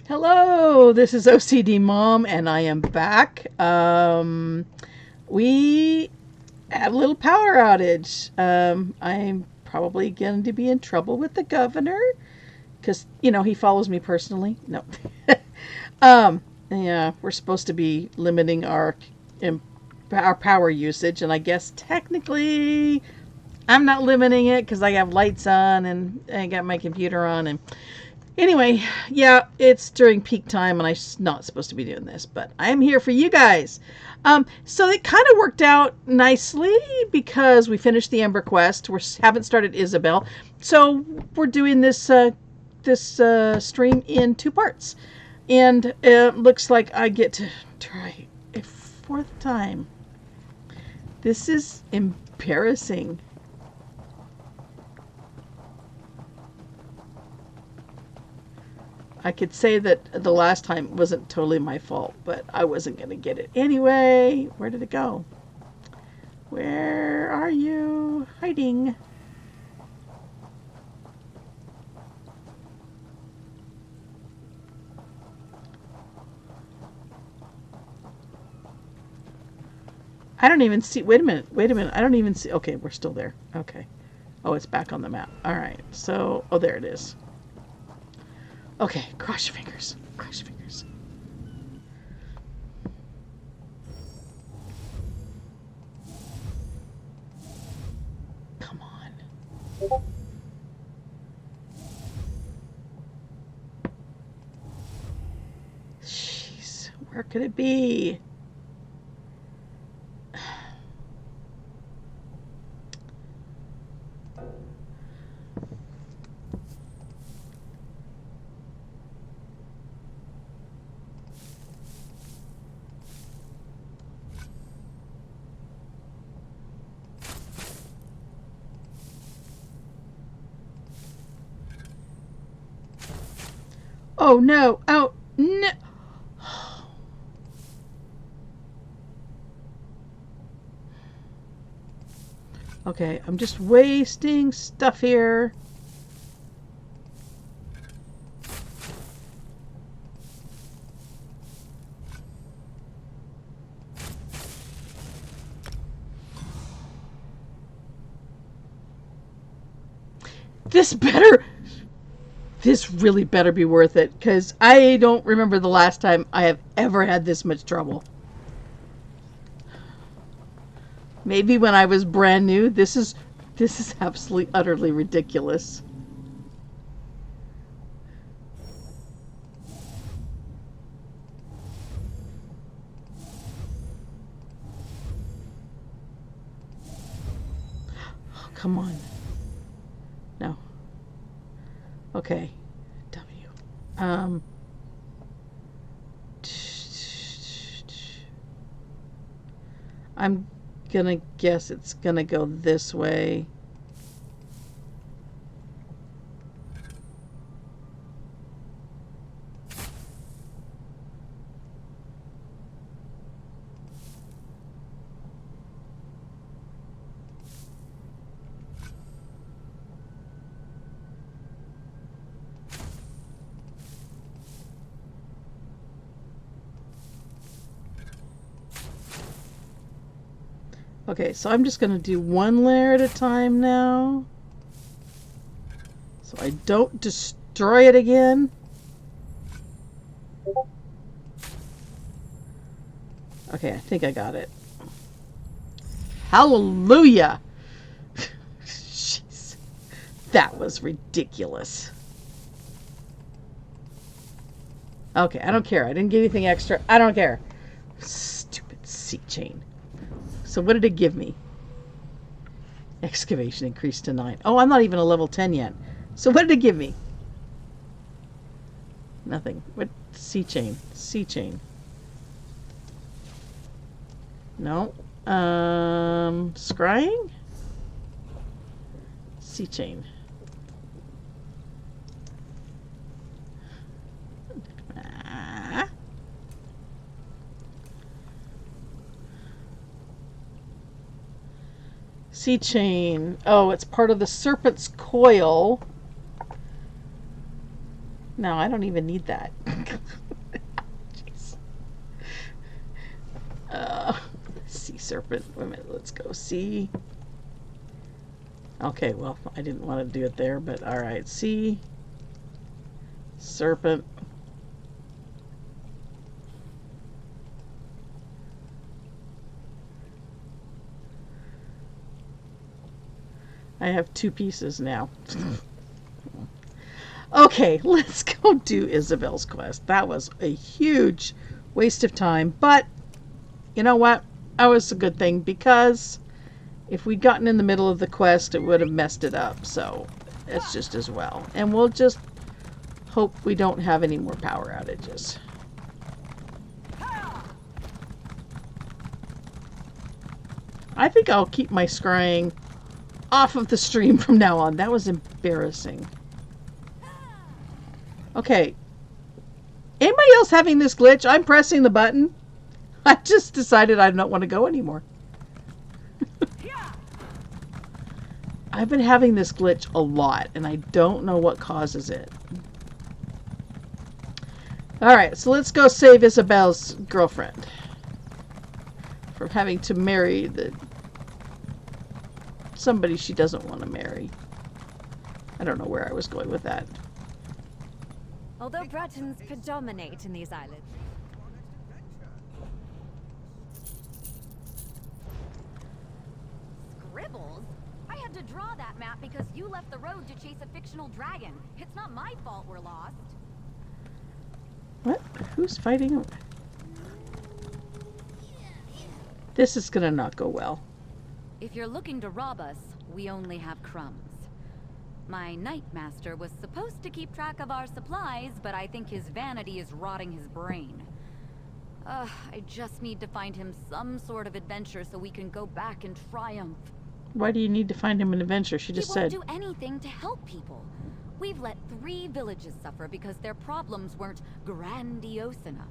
Hello, this is OCD Mom, and I am back. We had a little power outage. I'm probably going to be in trouble with the governor because, he follows me personally. No. Yeah, we're supposed to be limiting our power usage, and I guess technically I'm not limiting it because I have lights on and I got my computer on and anyway, yeah, it's during peak time and I'm not supposed to be doing this, but I'm here for you guys. So it kind of worked out nicely because we finished the Ember Quest. We haven't started Isabel, so we're doing this stream in two parts, and it looks like I get to try a fourth time. This is embarrassing. I could say that the last time wasn't totally my fault, but I wasn't going to get it anyway. Where did it go? Where are you hiding? I don't even see. Wait a minute. I don't even see. Okay, we're still there. Okay. Oh, it's back on the map. All right. So, oh, there it is. Okay, cross your fingers. Cross your fingers. Come on. Jeez, where could it be? Oh no! Oh no! Okay, I'm just wasting stuff here. This really better be worth it, because I don't remember the last time I have ever had this much trouble. Maybe when I was brand new. This is absolutely utterly ridiculous. Oh, come on. No. Okay. W. I'm gonna guess it's gonna go this way. Okay, so I'm just going to do one layer at a time now, so I don't destroy it again. Okay, I think I got it. Hallelujah! Jeez, that was ridiculous. Okay, I don't care. I didn't get anything extra. I don't care. Stupid seat chain. So what did it give me? Excavation increased to 9. Oh, I'm not even a level 10 yet. So what did it give me? Nothing. What? Sea chain. Sea chain. No. Scrying? Sea chain. Sea chain. Oh, it's part of the serpent's coil. No, I don't even need that. serpent. Wait a minute, let's go sea. Okay, well, I didn't want to do it there, but alright. Sea, serpent. I have 2 pieces now. Okay, let's go do Isabel's quest. That was a huge waste of time, but you know what? That was a good thing, because if we'd gotten in the middle of the quest, it would have messed it up. So it's just as well. And we'll just hope we don't have any more power outages. I think I'll keep my scrying off of the stream from now on. That was embarrassing. Okay. Anybody else having this glitch? I'm pressing the button. I just decided I don't want to go anymore. I've been having this glitch a lot, and I don't know what causes it. Alright, so let's go save Isabel's girlfriend from having to marry somebody she doesn't want to marry. I don't know where I was going with that. Although Bretons predominate in these islands. Scribbles? I had to draw that map because you left the road to chase a fictional dragon. It's not my fault we're lost. What? Who's fighting? This is gonna not go well. If you're looking to rob us, we only have crumbs. My Night Master was supposed to keep track of our supplies, but I think his vanity is rotting his brain. I just need to find him some sort of adventure so we can go back and triumph. Why do you need to find him an adventure? She just said. He won't do anything to help people. We've let 3 villages suffer because their problems weren't grandiose enough.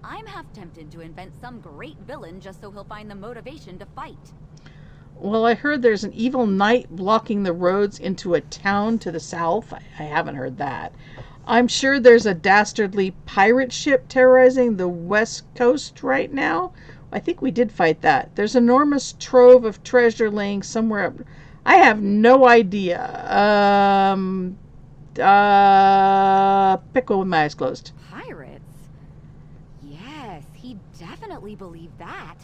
I'm half tempted to invent some great villain just so he'll find the motivation to fight. Well, I heard there's an evil knight blocking the roads into a town to the south. I haven't heard that. I'm sure there's a dastardly pirate ship terrorizing the west coast right now. I think we did fight that. There's an enormous trove of treasure laying somewhere up. I have no idea. Pickle with my eyes closed. Pirates? Yes, he definitely believed that.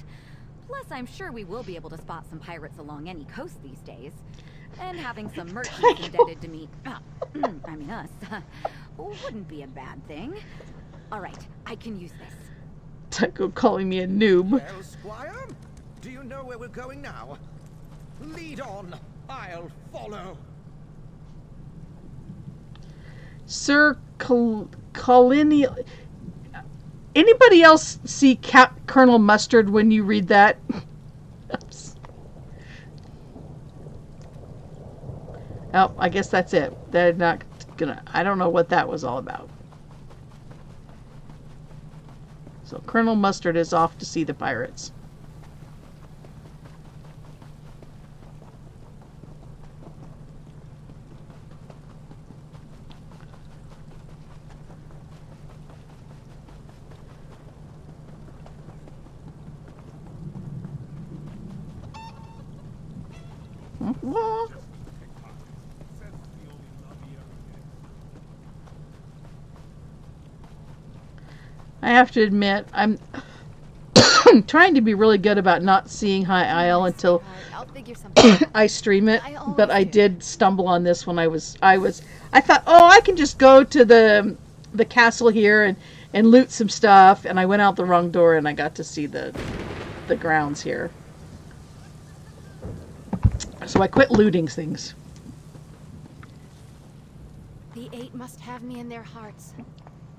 Plus, I'm sure we will be able to spot some pirates along any coast these days. And having some merchants indebted to me, I mean us, wouldn't be a bad thing. All right, I can use this. Tycho calling me a noob. Well, Squire, do you know where we're going now? Lead on, I'll follow. Sir Colonial. Anybody else see Colonel Mustard when you read that? Oops. Oh, I guess that's it. They're not gonna. I don't know what that was all about. So Colonel Mustard is off to see the pirates. I have to admit, I'm trying to be really good about not seeing High Isle until I stream it. But I did stumble on this when I thought, oh, I can just go to the castle here and loot some stuff, and I went out the wrong door and I got to see the grounds here. So I quit looting things. The 8 must have me in their hearts.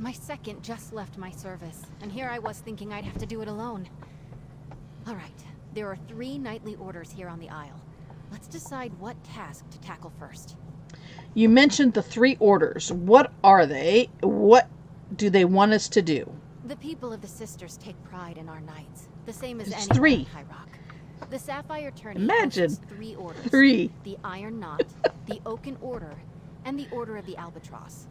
My second just left my service, and here I was thinking I'd have to do it alone. All right, there are 3 nightly orders here on the Isle. Let's decide what task to tackle first. You mentioned the 3 orders. What are they? What do they want us to do? The people of the Sisters take pride in our knights, the same as It's anyone 3. in High Rock. The Sapphire Tourney Imagine. hosts 3 orders. 3. The Iron Knot, the Oaken Order, and the Order of the Albatross.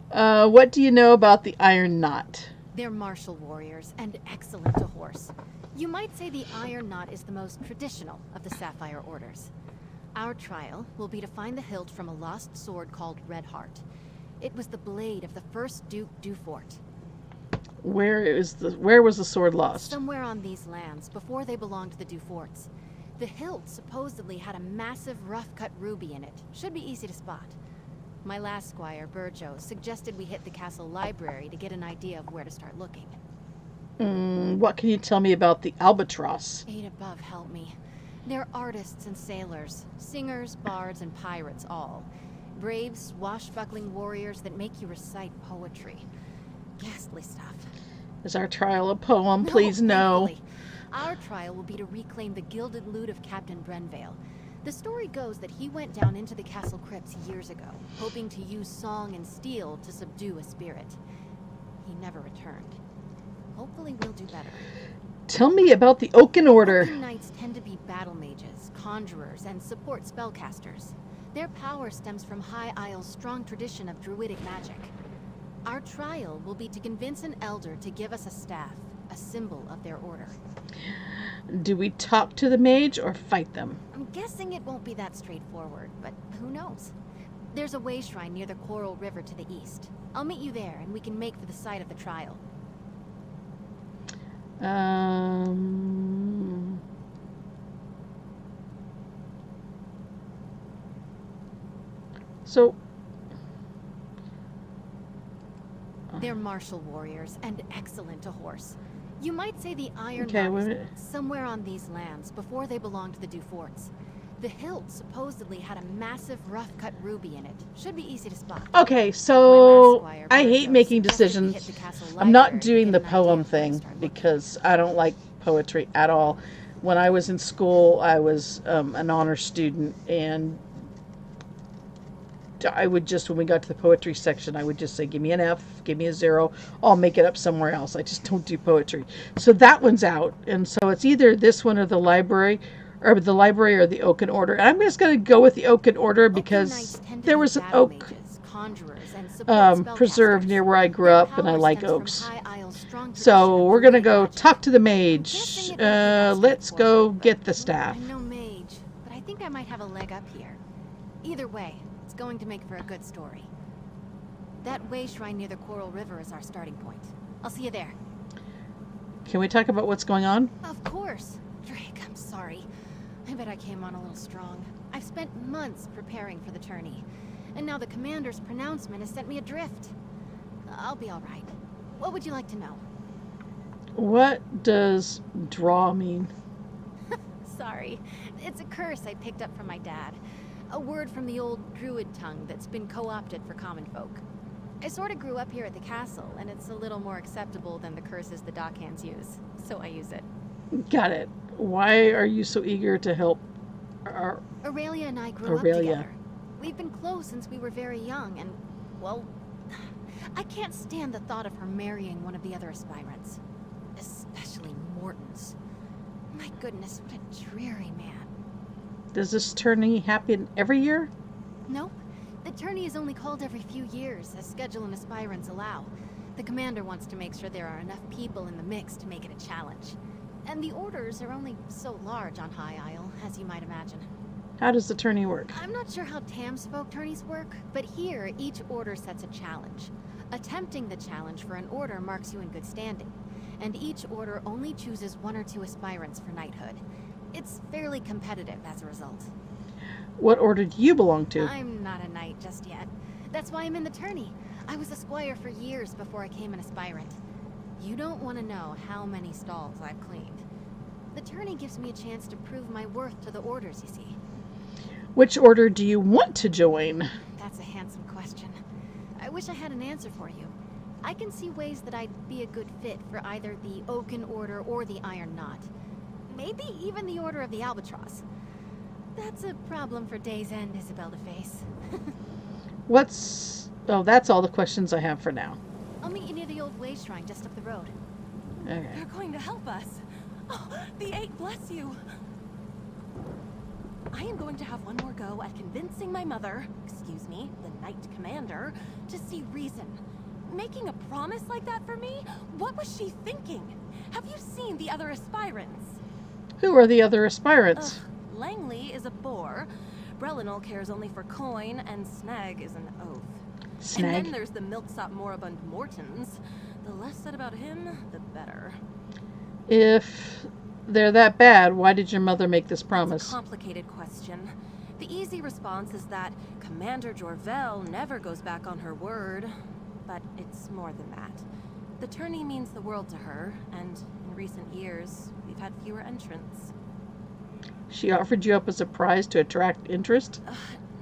What do you know about the Iron Knot? They're martial warriors and excellent to horse. You might say the Iron Knot is the most traditional of the Sapphire Orders. Our trial will be to find the hilt from a lost sword called Red Heart. It was the blade of the first Duke Dufort. Where was the sword lost? Somewhere on these lands, before they belonged to the Duforts. The hilt supposedly had a massive rough-cut ruby in it. Should be easy to spot. My last squire, Burjo, suggested we hit the castle library to get an idea of where to start looking. What can you tell me about the albatross? Eight above, help me. They're artists and sailors, singers, bards, and pirates all. Brave, swashbuckling warriors that make you recite poetry. Ghastly stuff. Is our trial a poem? Please no. Thankfully. Our trial will be to reclaim the gilded loot of Captain Brenvale. The story goes that he went down into the castle crypts years ago, hoping to use song and steel to subdue a spirit. He never returned. Hopefully we'll do better. Tell me about the Oaken Order. Oaken Knights tend to be battle mages, conjurers, and support spellcasters. Their power stems from High Isle's strong tradition of druidic magic. Our trial will be to convince an elder to give us a staff, a symbol of their order. Do we talk to the mage or fight them? I'm guessing it won't be that straightforward, but who knows? There's a way shrine near the Coral River to the east. I'll meet you there, and we can make for the site of the trial. So... They're martial warriors and excellent to horse. You might say the Iron Okay, Knot is somewhere on these lands before they belonged to the Duforts. The hilt supposedly had a massive rough-cut ruby in it. Should be easy to spot. Okay, so I hate making decisions. I'm not doing the poem thing because I don't like poetry at all. When I was in school, I was an honor student, and I would just, when we got to the poetry section, I would just say, give me an F, give me a 0, I'll make it up somewhere else. I just don't do poetry. So that one's out. And so it's either this one or the library or the Oaken Order. And I'm just going to go with the Oaken Order because there was an oak preserve near where I grew up, and I like oaks. So we're going to go talk to the mage. Let's go get the staff. I'm no mage, but I think I might have a leg up here. Either way, it's going to make for a good story. That way shrine near the Coral River is our starting point. I'll see you there. Can we talk about what's going on? Of course. Drake, I'm sorry. I bet I came on a little strong. I've spent months preparing for the tourney, and now the commander's pronouncement has sent me adrift. I'll be all right. What would you like to know? What does draw mean? Sorry. It's a curse I picked up from my dad. A word from the old druid tongue that's been co-opted for common folk. I sort of grew up here at the castle, and it's a little more acceptable than the curses the dockhands use, so I use it. Got it. Why are you so eager to help Aurelia and I grew up together. We've been close since we were very young, and, well, I can't stand the thought of her marrying one of the other aspirants. Especially Morton's. My goodness, what a dreary man. Does this tourney happen every year? Nope. The tourney is only called every few years, as schedule and aspirants allow. The commander wants to make sure there are enough people in the mix to make it a challenge. And the orders are only so large on High Isle, as you might imagine. How does the tourney work? I'm not sure how Tamsfolk tourneys work, but here each order sets a challenge. Attempting the challenge for an order marks you in good standing, and each order only chooses 1 or 2 aspirants for knighthood. It's fairly competitive as a result. What order do you belong to? I'm not a knight just yet. That's why I'm in the tourney. I was a squire for years before I came an aspirant. You don't want to know how many stalls I've cleaned. The tourney gives me a chance to prove my worth to the orders, you see. Which order do you want to join? That's a handsome question. I wish I had an answer for you. I can see ways that I'd be a good fit for either the Oaken Order or the Iron Knot. Maybe even the Order of the Albatross. That's a problem for Day's End, Isabel to face. Oh, that's all the questions I have for now. I'll meet you near the old way shrine just up the road. Okay. They're going to help us. Oh, the 8 bless you. I am going to have one more go at convincing my mother, excuse me, the Knight Commander, to see reason. Making a promise like that for me? What was she thinking? Have you seen the other aspirants? Who are the other aspirants? Langley is a bore. Brelinol cares only for coin, and Snag is an oath. And Snag. then there's the milksop moribund Mortons. The less said about him, the better. If they're that bad, why did your mother make this It's a promise? complicated question. The easy response is that Commander Jorvel never goes back on her word. But it's more than that. The tourney means the world to her, and in recent years, we've had fewer entrants. She offered you up as a prize to attract interest?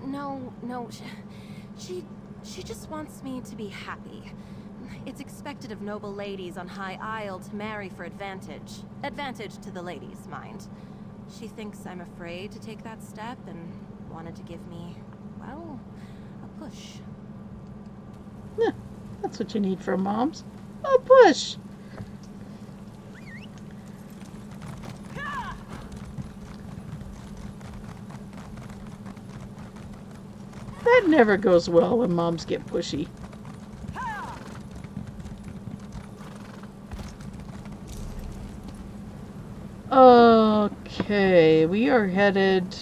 No. She just wants me to be happy. It's expected of noble ladies on High Isle to marry for advantage. Advantage to the ladies, mind. She thinks I'm afraid to take that step and wanted to give me, well, a push. Yeah, that's what you need from moms. A push. That never goes well when moms get pushy. Okay, we are headed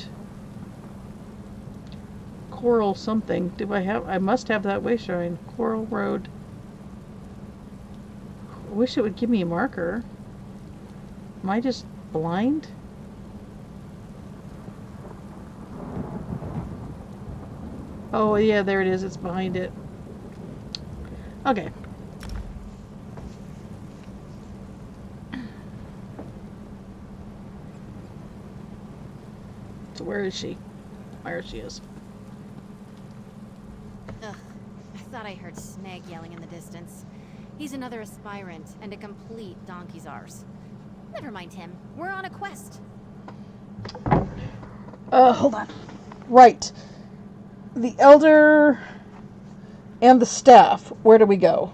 Coral something. Do I have? I must have that way showing. Coral Road. I wish it would give me a marker. Am I just blind? Oh yeah, there it is. It's behind it. Okay. So where is she? There she is. Ugh, I thought I heard Snag yelling in the distance. He's another aspirant and a complete donkey's arse. Never mind him. We're on a quest. Hold on. Right. The Elder and the staff. Where do we go?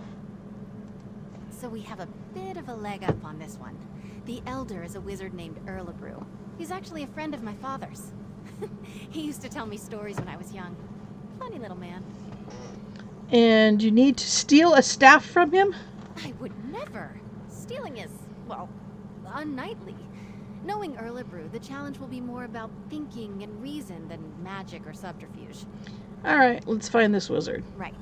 So we have a bit of a leg up on this one. The Elder is a wizard named Erlebrew. He's actually a friend of my father's. He used to tell me stories when I was young. Funny little man. And you need to steal a staff from him? I would never. Stealing is, well, unknightly. Knowing Erlebrew, the challenge will be more about thinking and reason than magic or subterfuge. Alright, let's find this wizard. Right.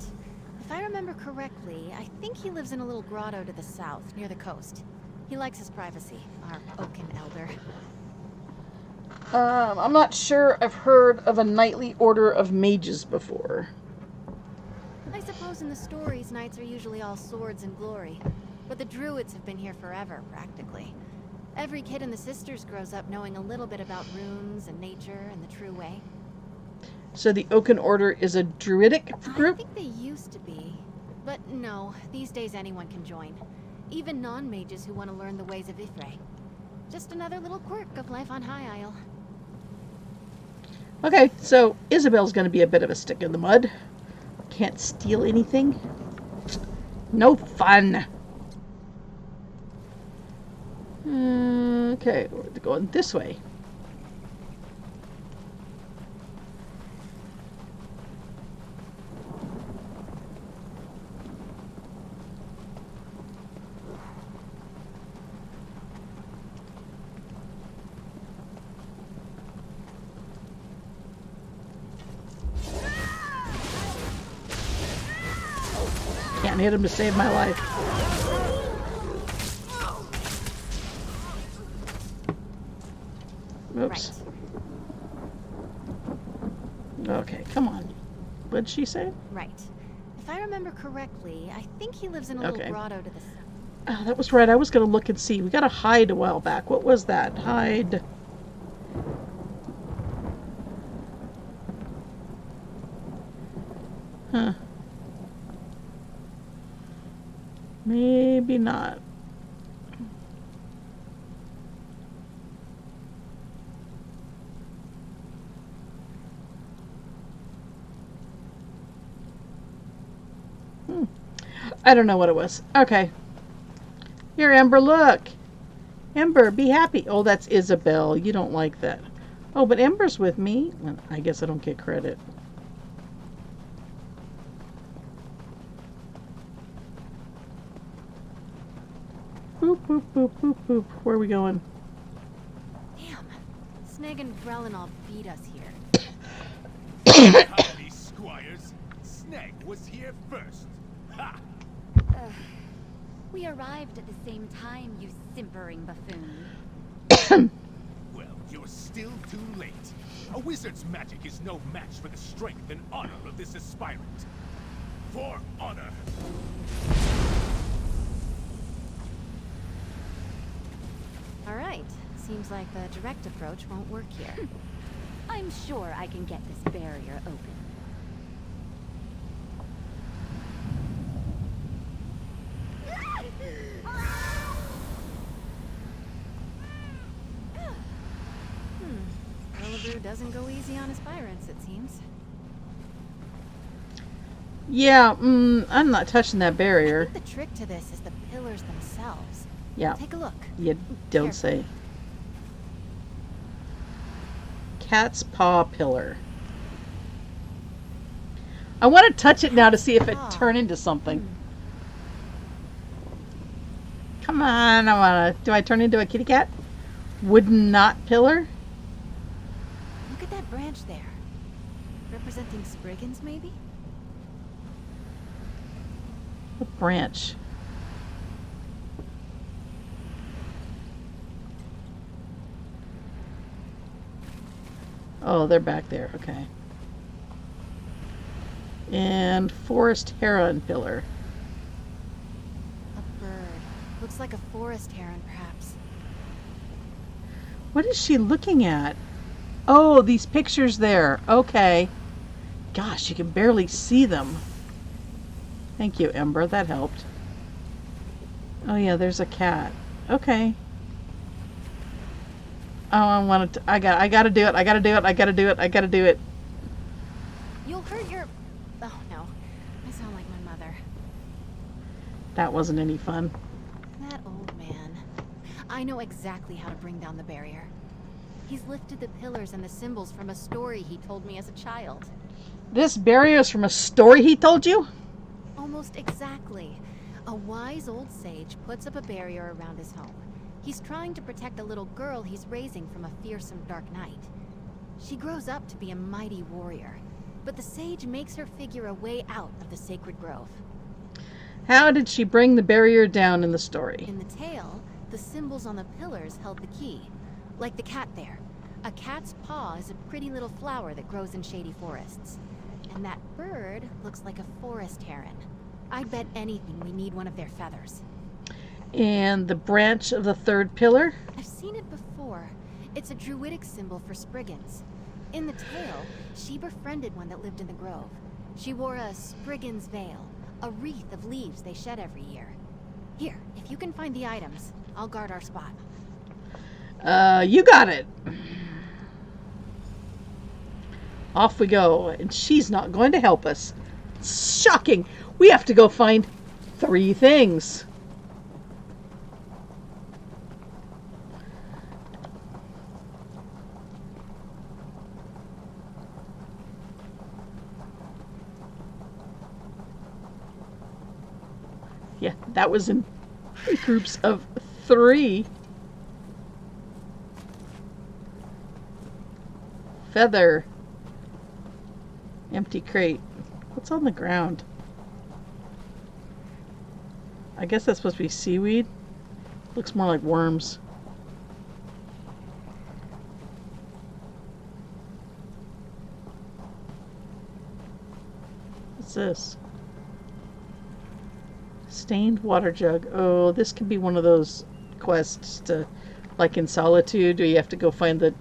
If I remember correctly, I think he lives in a little grotto to the south, near the coast. He likes his privacy, our Oaken Elder. I'm not sure I've heard of a knightly order of mages before. I suppose in the stories, knights are usually all swords and glory. But the druids have been here forever, practically. Every kid in the Sisters grows up knowing a little bit about runes and nature and the true way. So the Oaken Order is a druidic I group? think they used to be. But no, these days anyone can join. Even non-mages who want to learn the ways of Ithray. Just another little quirk of life on High Isle. Okay, so Isabel's going to be a bit of a stick in the mud. Can't steal anything. No fun. Okay, we're going this way. Can't hit him to save my life. Oops. Okay, come on. What'd she say? Right. If I remember correctly, I think he lives in a little Okay. grotto to the south. Oh, that was right. I was going to look and see. We got a hide a while back. What was that? Hide. Huh. Maybe not. I don't know what it was. Okay. Here, Ember, look. Ember, be happy. Oh, that's Isabel. You don't like that. Oh, but Ember's with me. Well, I guess I don't get credit. Boop, boop, boop, boop. Where are we going? Damn. Sneg and Grellin all beat us here. Howdy, squires. Sneg was here first. Ha! We arrived at the same time, you simpering buffoon. Well, you're still too late. A wizard's magic is no match for the strength and honor of this aspirant. For honor. All right. Seems like the direct approach won't work here. I'm sure I can get this barrier open. Willibrew doesn't go easy on aspirants, it seems. Yeah, I'm not touching that I barrier. think the trick to this is the pillars themselves. Yeah, Take a look. you don't say. Cat's paw pillar. I want to touch it now to see if it turn into something. Come on, I want to. Do I turn into a kitty cat? Wooden knot pillar? Look at that branch there. Representing Spriggans, maybe? What branch? Oh, they're back there. Okay. And forest heron pillar. A bird. Looks like a forest heron, perhaps. What is she looking at? Oh, these pictures there. Okay. Gosh, you can barely see them. Thank you, Ember. That helped. Oh yeah, there's a cat. Okay. Oh, I want to. I gotta do it. I gotta do it. I gotta do it. I gotta do it. You'll hurt your... Oh, no. I sound like my mother. That wasn't any fun. That old man. I know exactly how to bring down the barrier. He's lifted the pillars and the symbols from a story he told me as a child. This barrier is from a story he told you? Almost exactly. A wise old sage puts up a barrier around his home. He's trying to protect a little girl he's raising from a fearsome dark knight. She grows up to be a mighty warrior, but the sage makes her figure a way out of the sacred grove. How did she bring the barrier down in the story? In the tale, the symbols on the pillars held the key. Like the cat there. A cat's paw is a pretty little flower that grows in shady forests. And that bird looks like a forest heron. I'd bet anything we need one of their feathers. And the branch of the third pillar? I've seen it before. It's a druidic symbol for Spriggans. In the tale, she befriended one that lived in the grove. She wore a Spriggan's veil, a wreath of leaves they shed every year. Here, if you can find the items, I'll guard our spot. You got it. Off we go, and she's not going to help us. Shocking! We have to go find 3 things. Yeah, that was in groups of 3. Feather. Empty crate. What's on the ground? I guess that's supposed to be seaweed. Looks more like worms. What's this? Stained water jug. Oh, this could be one of those quests to, like in Solitude, where you have to go find the...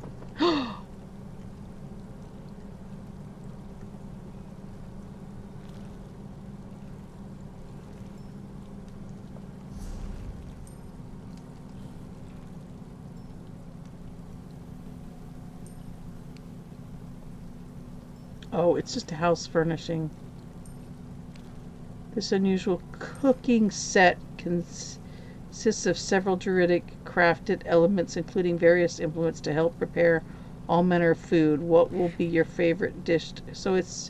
Oh, it's just a house furnishing. This unusual cooking set consists of several druidic crafted elements, including various implements to help prepare all manner of food. What will be your favorite dish? So it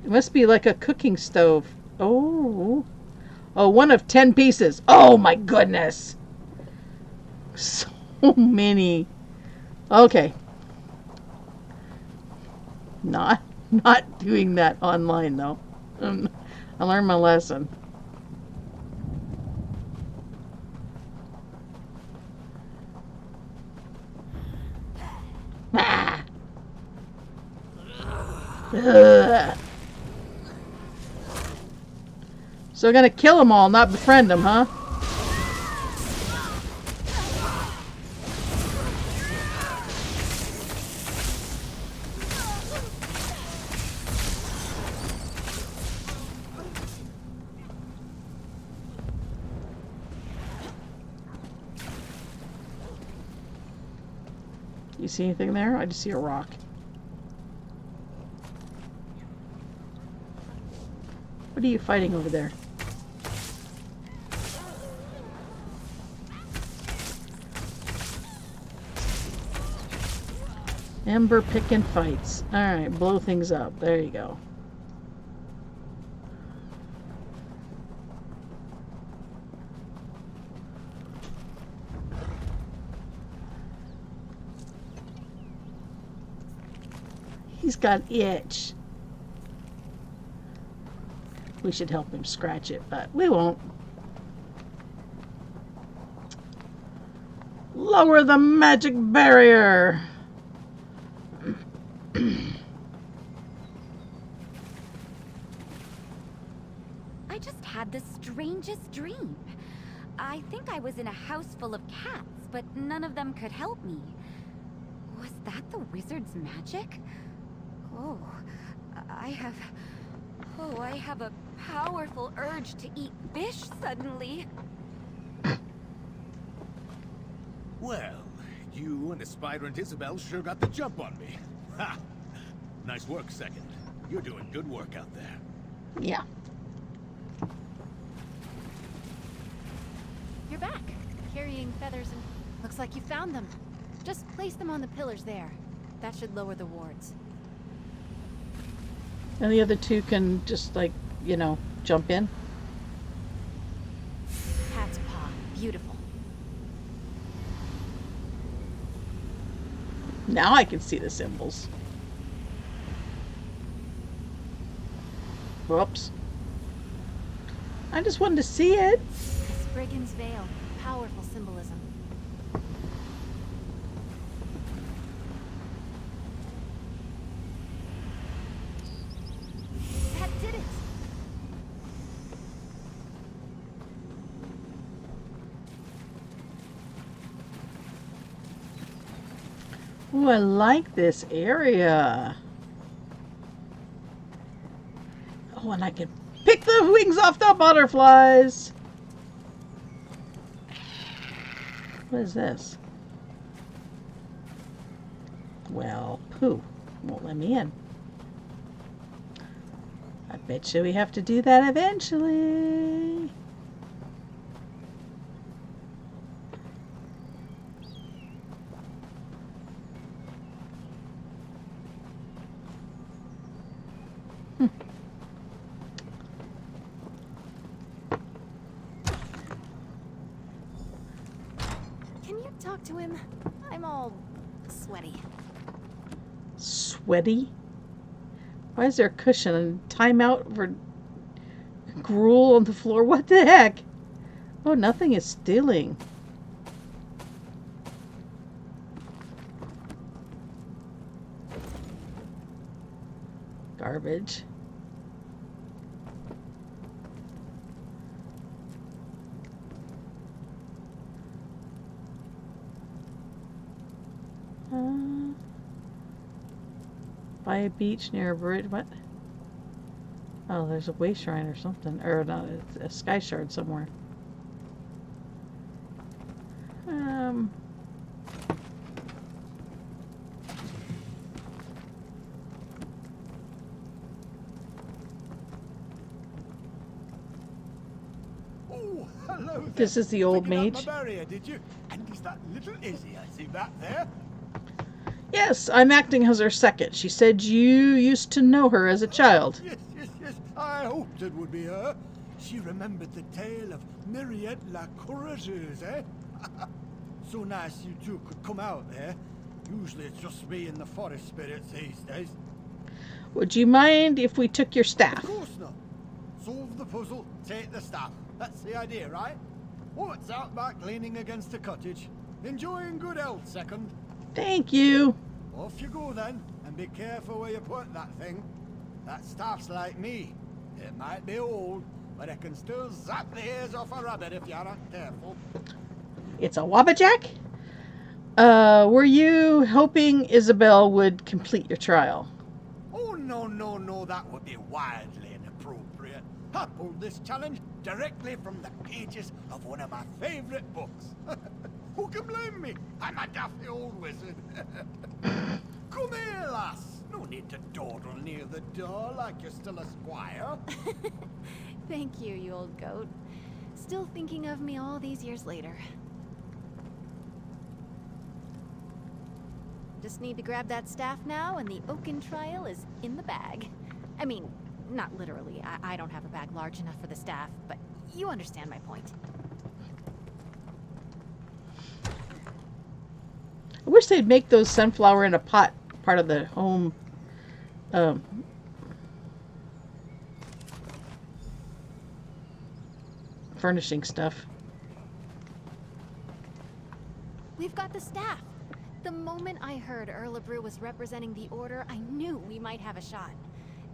must be like a cooking stove. Oh. Oh, one of 10 pieces. Oh my goodness. So many. Okay. Not doing that online though. I learned my lesson. Ah. Ugh. So we're gonna kill them all, not befriend them, huh? You see anything there? I just see a rock. What are you fighting over there? Ember picking fights. Alright, blow things up. There you go. He's got itch. We should help him scratch it, but we won't. Lower the magic barrier. I just had the strangest dream. I think I was in a house full of cats, but none of them could help me. Was that the wizard's magic? Oh, I have a powerful urge to eat fish suddenly. Well, you and Aspirant Isabel sure got the jump on me. Ha! Nice work, Second. You're doing good work out there. Yeah. You're back, carrying feathers and... Looks like you found them. Just place them on the pillars there. That should lower the wards. And the other two can just, like, you know, jump in. Cat's paw. Beautiful. Now I can see the symbols. Whoops. I just wanted to see it. The Spriggan's Veil. Powerful symbolism. That did it! Ooh, I like this area. Oh, and I can pick the wings off the butterflies. What is this? Well, pooh. Won't let me in. I bet you we have to do that eventually. Can you talk to him? I'm all sweaty. Sweaty? Why is there a cushion and timeout for gruel on the floor? What the heck? Oh, nothing is stealing. Garbage. By a beach near a bridge. What? Oh, there's a way shrine or something. Or not, it's a sky shard somewhere. Oh, hello. This is the old Picking up mage. my barrier, did you? And is that little Izzy I see back there? Yes, I'm acting as her second. She said you used to know her as a child. Yes, yes, yes. I hoped it would be her. She remembered the tale of Myriad la Courageuse, eh? So nice you two could come out there. Usually it's just me and the forest spirits these days. Would you mind if we took your Of staff? course not. Solve the puzzle, take the staff. That's the idea, right? What's out back leaning against a cottage? Enjoying good health, second. Thank you. Off you go then, and be careful where you put that thing. That staff's like me. It might be old, but it can still zap the ears off a rabbit if you aren't careful. It's a Wabbajack? Were you hoping Isabel would complete your trial? Oh, no, that would be wildly inappropriate. I pulled this challenge directly from the pages of one of my favorite books. Who can blame me? I'm a daffy old wizard. Come here, lass. No need to dawdle near the door like you're still a squire. Thank you, you old goat. Still thinking of me all these years later. Just need to grab that staff now, and the Oaken trial is in the bag. I mean, not literally. I don't have a bag large enough for the staff, but you understand my point. I wish they'd make those sunflower in a pot part of the home furnishing stuff. We've got the staff. The moment I heard Erlebrew was representing the Order, I knew we might have a shot.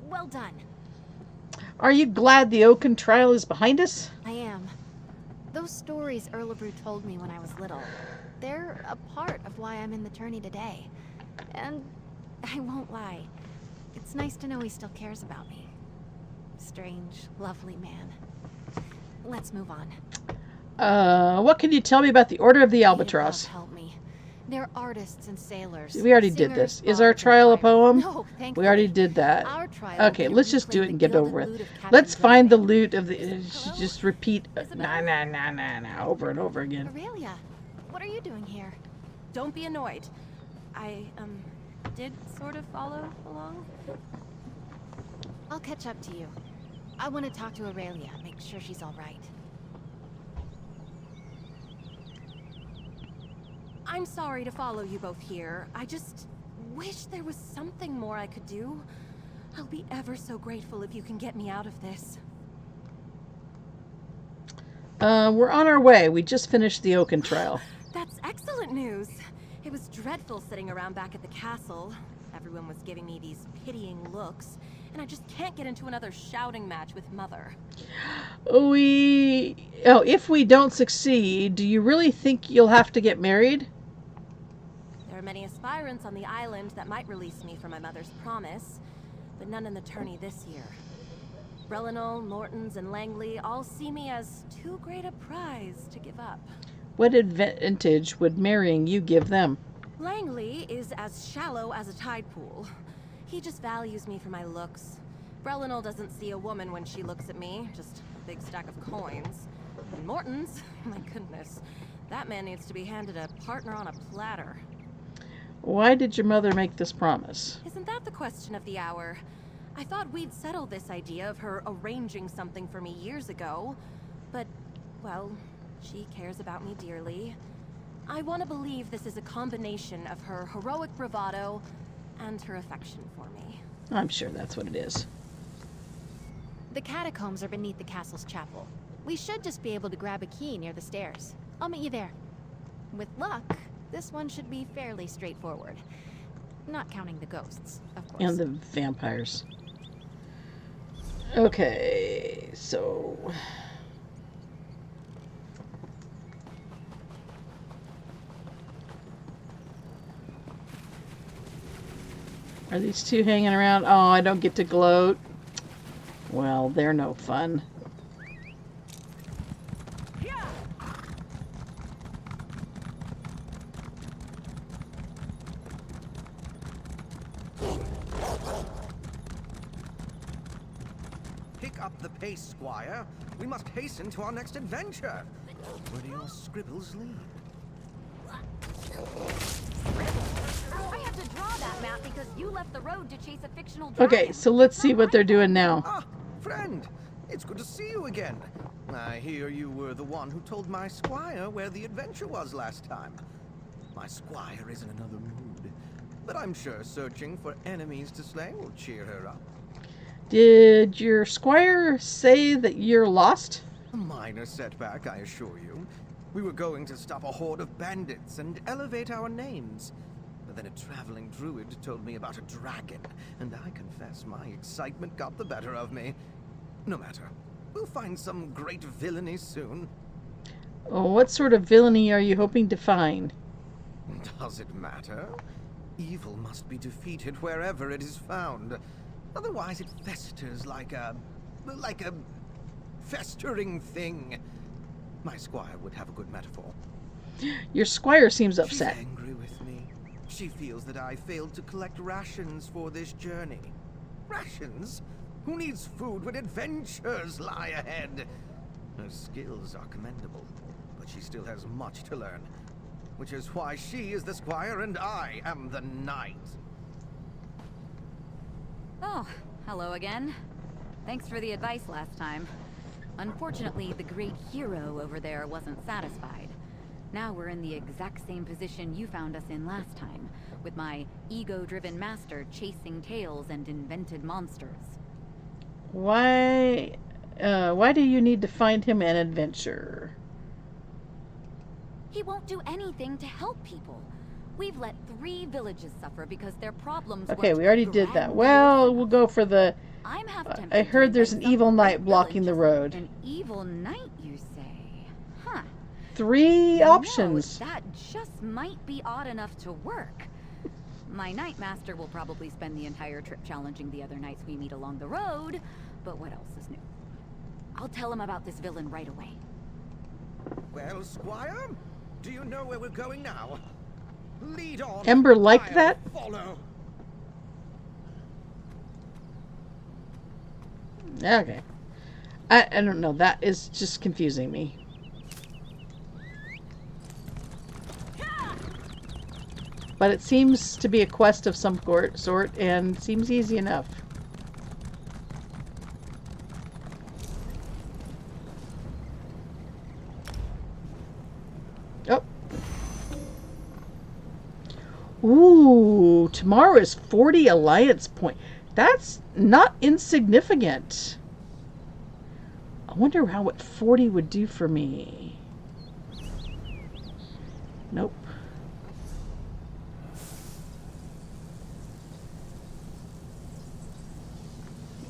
Well done. Are you glad the Oaken trial is behind us? I am. Those stories Erlebrew told me when I was little, they're a part of why I'm in the tourney today. And I won't lie, it's nice to know he still cares about me. Strange, lovely man. Let's move on. What can you tell me about the Order of the Albatross? Help me. They're artists and sailors. We already did Singers, this. Is our bards, and trial a pirates. poem? No, thankfully. We already did that. Our trial Okay, will let's be just do it reclaim and the get it over gilded with. loot of Captain Let's find the Gilligan. loot of the... Hello? Just repeat Isabel? nah, over and over again. Aurelia, what are you doing here? Don't be annoyed. I, did sort of follow along. I'll catch up to you. I want to talk to Aurelia, make sure she's all right. I'm sorry to follow you both here. I just wish there was something more I could do. I'll be ever so grateful if you can get me out of this. We're on our way. We just finished the Oaken trial. That's excellent news. It was dreadful sitting around back at the castle. Everyone was giving me these pitying looks, and I just can't get into another shouting match with Mother. If we don't succeed, do you really think you'll have to get married? There are many aspirants on the island that might release me from my mother's promise, but none in the tourney this year. Brelinol, Nortons, and Langley all see me as too great a prize to give up. What advantage would marrying you give them? Langley is as shallow as a tide pool. He just values me for my looks. Brelinol doesn't see a woman when she looks at me, just a big stack of coins. And Morton's, my goodness, that man needs to be handed a partner on a platter. Why did your mother make this promise? Isn't that the question of the hour? I thought we'd settled this idea of her arranging something for me years ago. But, well, she cares about me dearly. I want to believe this is a combination of her heroic bravado and her affection for me. I'm sure that's what it is. The catacombs are beneath the castle's chapel. We should just be able to grab a key near the stairs. I'll meet you there. With luck, this one should be fairly straightforward. Not counting the ghosts, of course. And the vampires. Okay, so... Are these two hanging around? Oh, I don't get to gloat. Well, they're no fun. Pick up the pace, Squire. We must hasten to our next adventure. Where do your scribbles lead? I have to draw that map because you left the road to chase a fictional dragon. Okay, so let's see what they're doing now. Ah, friend. It's good to see you again. I hear you were the one who told my squire where the adventure was last time. My squire is in another mood, but I'm sure searching for enemies to slay will cheer her up. Did your squire say that you're lost? A minor setback, I assure you. We were going to stop a horde of bandits and elevate our names. But then a traveling druid told me about a dragon, and I confess my excitement got the better of me. No matter. We'll find some great villainy soon. Oh, what sort of villainy are you hoping to find? Does it matter? Evil must be defeated wherever it is found. Otherwise it festers like a festering thing. My squire would have a good metaphor. Your squire seems upset. She's angry with me. She feels that I failed to collect rations for this journey. Rations? Who needs food when adventures lie ahead? Her skills are commendable, but she still has much to learn. Which is why she is the squire and I am the knight. Oh, hello again. Thanks for the advice last time. Unfortunately, the great hero over there wasn't satisfied. Now we're in the exact same position you found us in last time, with my ego-driven master chasing tales and invented monsters. Why do you need to find him an adventure? He won't do anything to help people. We've let 3 villages suffer because their problems Okay, weren't we already did that. grand Well, enough. we'll go for the... I'm half I tempted to heard there's an invent evil some knight great blocking the village. road. An evil knight, you say? Huh. 3 options. No, that just might be odd enough to work. My Night Master will probably spend the entire trip challenging the other knights we meet along the road, but what else is new? I'll tell him about this villain right away. Well, squire, do you know where we're going now? Lead on. Ember like I'll that? Follow. Okay. I don't know. That is just confusing me. But it seems to be a quest of some sort and seems easy enough. Oh. Ooh, tomorrow is 40 alliance point. That's not insignificant. I wonder what 40 would do for me. Nope.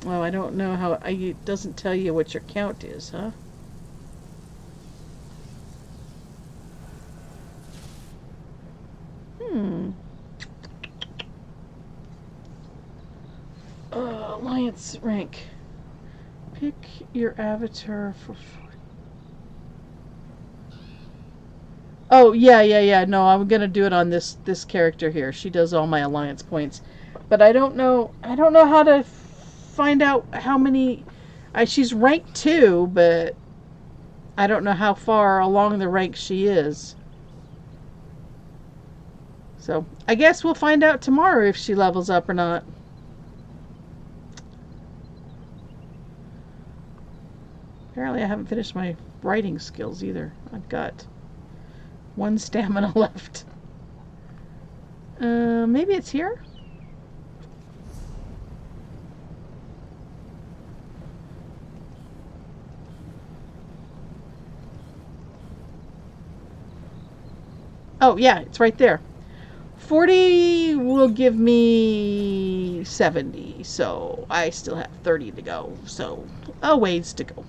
Well, I don't know how... It doesn't tell you what your count is, huh? Alliance rank. Pick your avatar for... Oh, yeah. No, I'm gonna do it on this character here. She does all my alliance points. But I don't know how to find out how many... she's ranked 2, but I don't know how far along the rank she is. So, I guess we'll find out tomorrow if she levels up or not. Apparently I haven't finished my writing skills either. I've got 1 stamina left. Maybe it's here? Oh, yeah, it's right there. 40 will give me 70, so I still have 30 to go. So, a ways to go.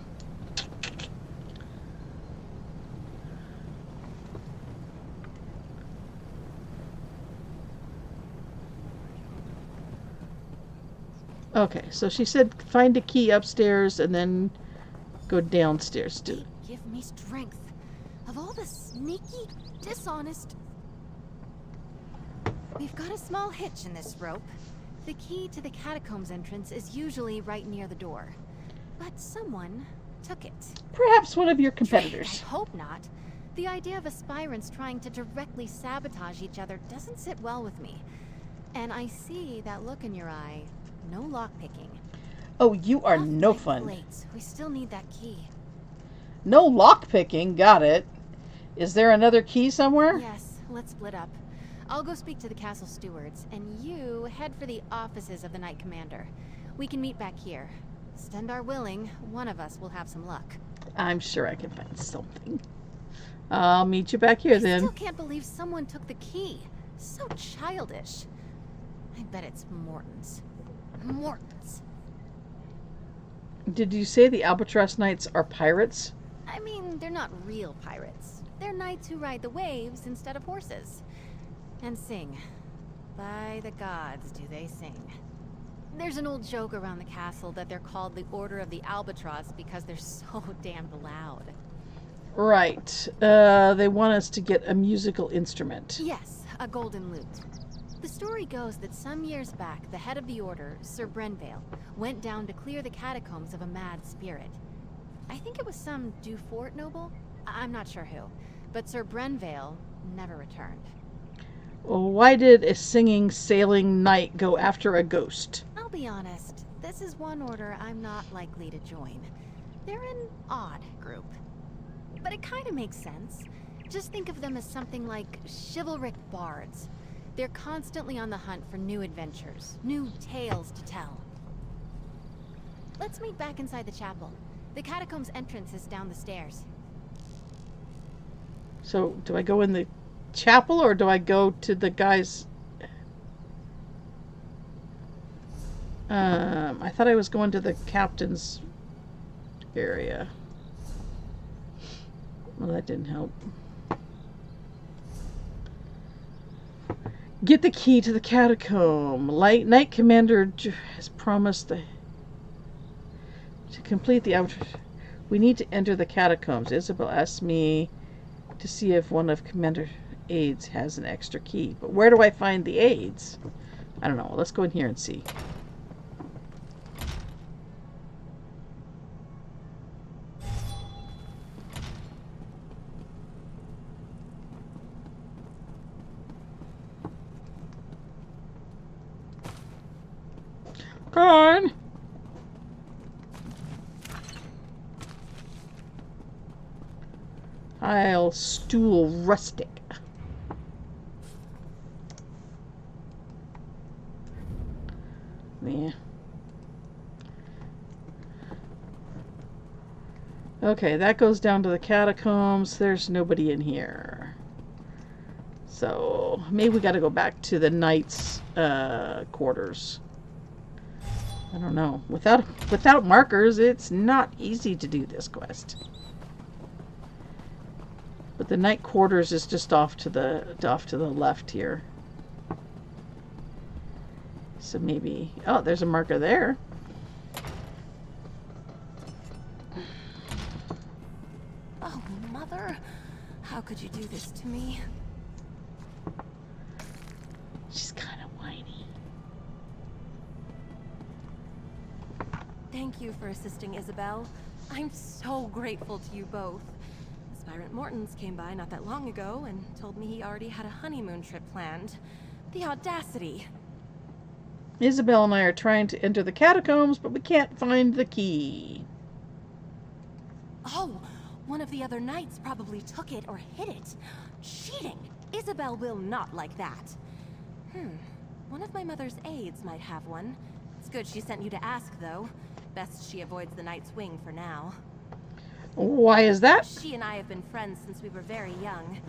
Okay, so she said find a key upstairs and then go downstairs. Give me strength. Of all the sneaky, dishonest... We've got a small hitch in this rope. The key to the catacombs entrance is usually right near the door. But someone took it. Perhaps one of your competitors. I hope not. The idea of aspirants trying to directly sabotage each other doesn't sit well with me. And I see that look in your eye. No lockpicking. Oh, you are Off no my fun. plates. We still need that key. No lock picking. Got it. Is there another key somewhere? Yes, let's split up. I'll go speak to the castle stewards, and you head for the offices of the Knight Commander. We can meet back here. Stendar willing, one of us will have some luck. I'm sure I can find something. I'll meet you back here I then. still can't believe someone took the key. So childish. I bet it's Morton's. Morton's. Did you say the Albatross Knights are pirates? I mean, they're not real pirates. They're knights who ride the waves instead of horses. And sing. By the gods, do they sing. There's an old joke around the castle that they're called the Order of the Albatross because they're so damned loud. Right. They want us to get a musical instrument. Yes, a golden lute. The story goes that some years back, the head of the order, Sir Brenvale, went down to clear the catacombs of a mad spirit. I think it was some Dufort noble? I'm not sure who. But Sir Brenvale never returned. Well, why did a singing, sailing knight go after a ghost? I'll be honest, this is one order I'm not likely to join. They're an odd group. But it kind of makes sense. Just think of them as something like chivalric bards. They're constantly on the hunt for new adventures, new tales to tell. Let's meet back inside the chapel. The catacombs entrance is down the stairs. So, do I go in the chapel or do I go to the guys? I thought I was going to the captain's area. Well, that didn't help. Get the key to the catacomb. Knight Commander has promised to complete the outer. We need to enter the catacombs. Isabel asked me to see if one of Commander Aids has an extra key. But where do I find the aids? I don't know. Let's go in here and see. Come on. I'll stool rustic. Yeah. Okay, that goes down to the catacombs. There's nobody in here. So, maybe we gotta go back to the knights' quarters. I don't know. Without markers, it's not easy to do this quest. But the night quarters is just off to the left here. So maybe... Oh, there's a marker there. Oh, Mother. How could you do this to me? She's kind of whiny. Thank you for assisting Isabel. I'm so grateful to you both. Aspirant Mortons came by not that long ago and told me he already had a honeymoon trip planned. The audacity! Isabel and I are trying to enter the catacombs, but we can't find the key. Oh, one of the other knights probably took it or hid it. Cheating! Isabel will not like that. One of my mother's aides might have one. It's good she sent you to ask, though. Best she avoids the Knight's Wing for now. Why is that? She and I have been friends since we were very young.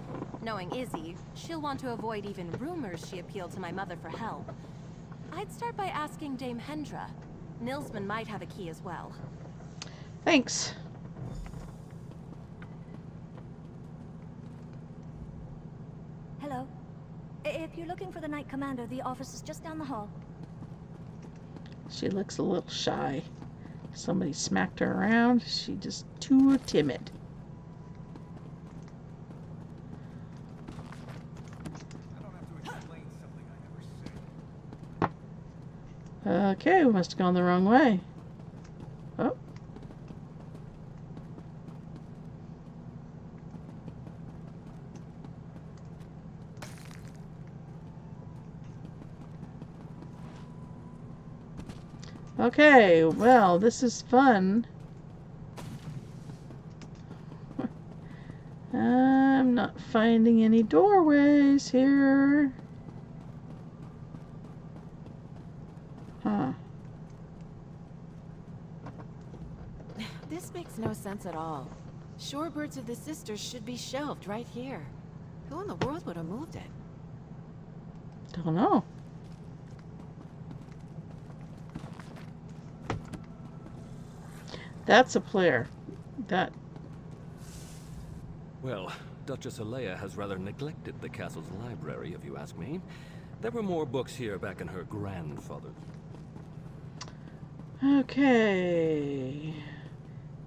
Knowing Izzy, she'll want to avoid even rumors she appealed to my mother for help. I'd start by asking Dame Hendra. Nilsman might have a key as well. Thanks. Hello. If you're looking for the Knight Commander, the office is just down the hall. She looks a little shy. Somebody smacked her around. She's just too timid. I don't have to explain something I never said. Okay, we must have gone the wrong way. Oh. Okay, well, this is fun. I'm not finding any doorways here. Huh. This makes no sense at all. Shorebirds of the Sisters should be shelved right here. Who in the world would have moved it? Don't know. That's a player. That. Well, Duchess Alea has rather neglected the castle's library, if you ask me. There were more books here back in her grandfather's. Okay.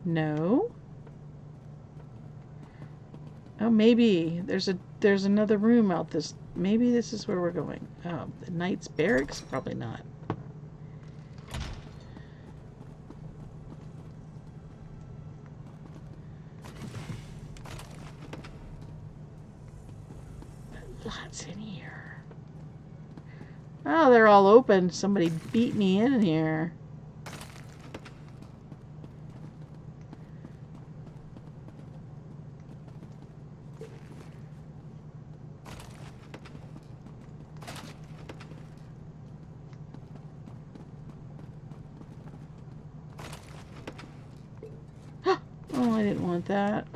No. Oh, maybe there's another room out this. Maybe this is where we're going. Oh, the Knight's Barracks? Probably not. Lots in here. Oh, they're all open. Somebody beat me in here. Oh, I didn't want that.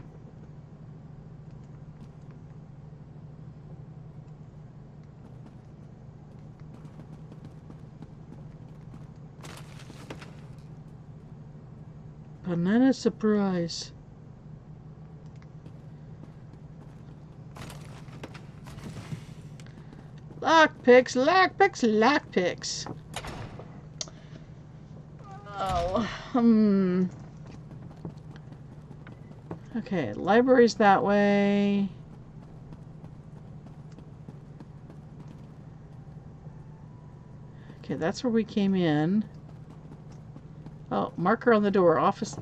Banana surprise. Lockpicks, lockpicks, lockpicks. Oh, Okay, library's that way. Okay, that's where we came in. Oh, marker on the door. Office.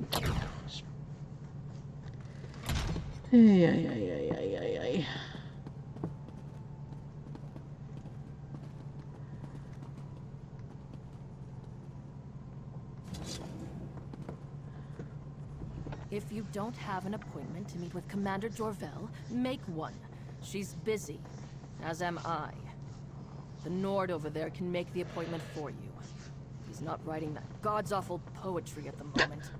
Ay, ay, ay, ay, ay, ay, ay. If you don't have an appointment to meet with Commander Jorvel, make one. She's busy, as am I. The Nord over there can make the appointment for you. He's not writing that god's awful poetry at the moment.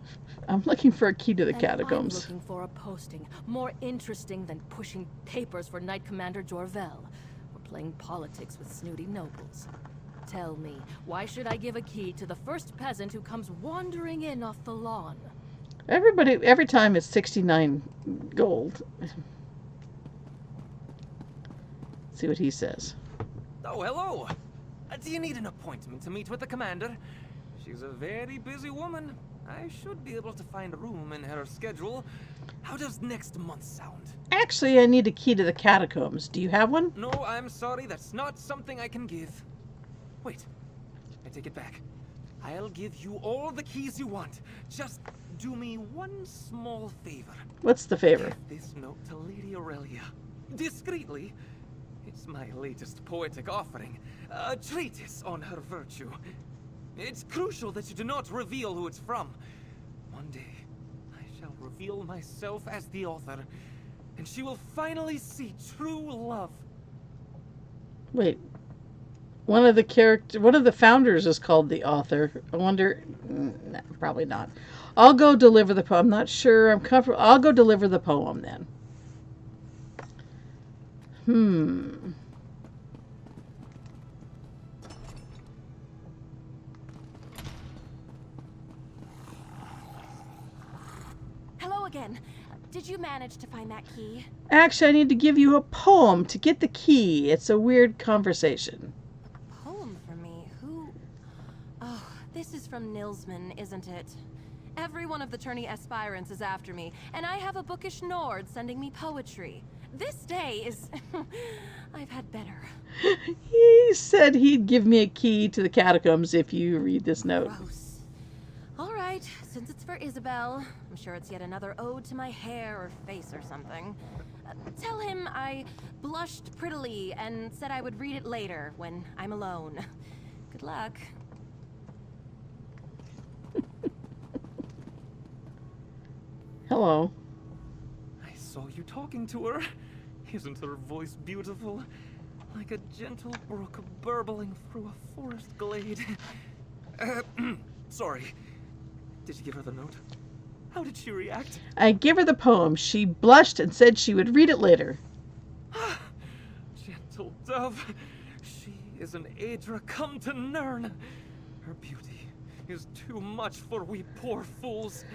I'm looking for a key to the And catacombs. I'm looking for a posting more interesting than pushing papers for Knight Commander Jorvel or playing politics with snooty nobles. Tell me, why should I give a key to the first peasant who comes wandering in off the lawn? Every time it's 69 gold. See what he says. Oh, hello. Do you need an appointment to meet with the commander? She's a very busy woman. I should be able to find room in her schedule. How does next month sound? Actually, I need a key to the catacombs. Do you have one? No, I'm sorry. That's not something I can give. Wait. I take it back. I'll give you all the keys you want. Just do me one small favor. What's the favor? Give this note to Lady Aurelia. Discreetly. It's my latest poetic offering. A treatise on her virtue. It's crucial that you do not reveal who it's from. One day, I shall reveal myself as the author, and she will finally see true love. Wait. One of the founders is called the author. I wonder. Nah, probably not. I'll go deliver the poem. I'm not sure. I'm comfortable. I'll go deliver the poem then. Hello again. Did you manage to find that key? Actually, I need to give you a poem to get the key. It's a weird conversation. Poem for me? Who? Oh, this is from Nilsman, isn't it? Every one of the tourney aspirants is after me, and I have a bookish Nord sending me poetry. This day is... I've had better. He said he'd give me a key to the catacombs if you read this note. Gross. All right, since it's for Isabel, I'm sure it's yet another ode to my hair or face or something. Tell him I blushed prettily and said I would read it later when I'm alone. Good luck. Hello. I saw you talking to her. Isn't her voice beautiful? Like a gentle brook burbling through a forest glade. Sorry. Did you give her the note? How did she react? I gave her the poem. She blushed and said she would read it later. Gentle dove. She is an Aedra come to Nirn. Her beauty is too much for we poor fools.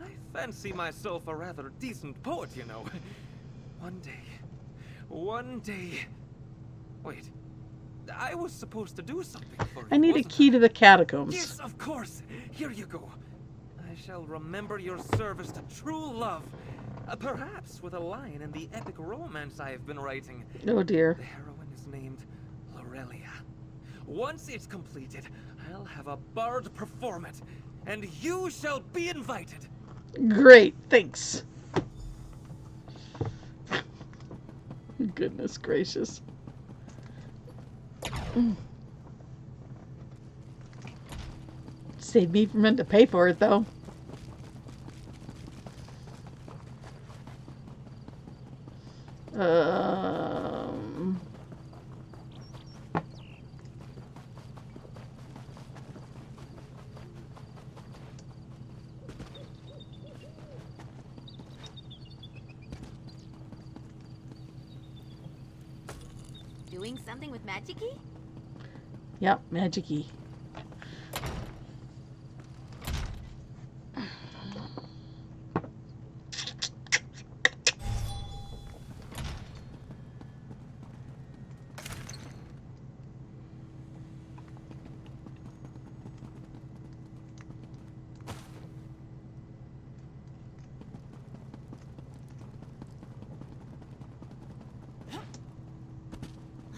I fancy myself a rather decent poet, you know. One day... Wait, I was supposed to do something for you, I need a wasn't key to the catacombs. Yes, of course. Here you go. I shall remember your service to true love. Perhaps with a line in the epic romance I have been writing. Oh dear. The heroine is named Lorelia. Once it's completed, I'll have a bard perform it, and you shall be invited. Great, thanks. Goodness gracious. Saved me from having to pay for it, though. Doing something with Magic-y? Yep, magic-y.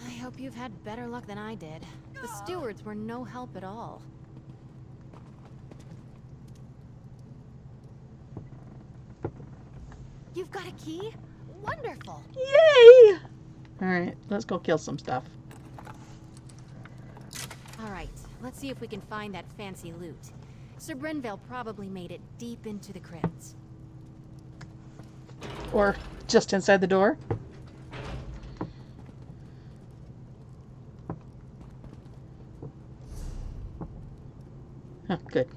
I hope you've had better luck than I did. The stewards were no help at all. You've got a key? Wonderful! Yay! Alright, let's go kill some stuff. Alright, let's see if we can find that fancy loot. Sir Brenville probably made it deep into the crypts. Or just inside the door. Huh, good.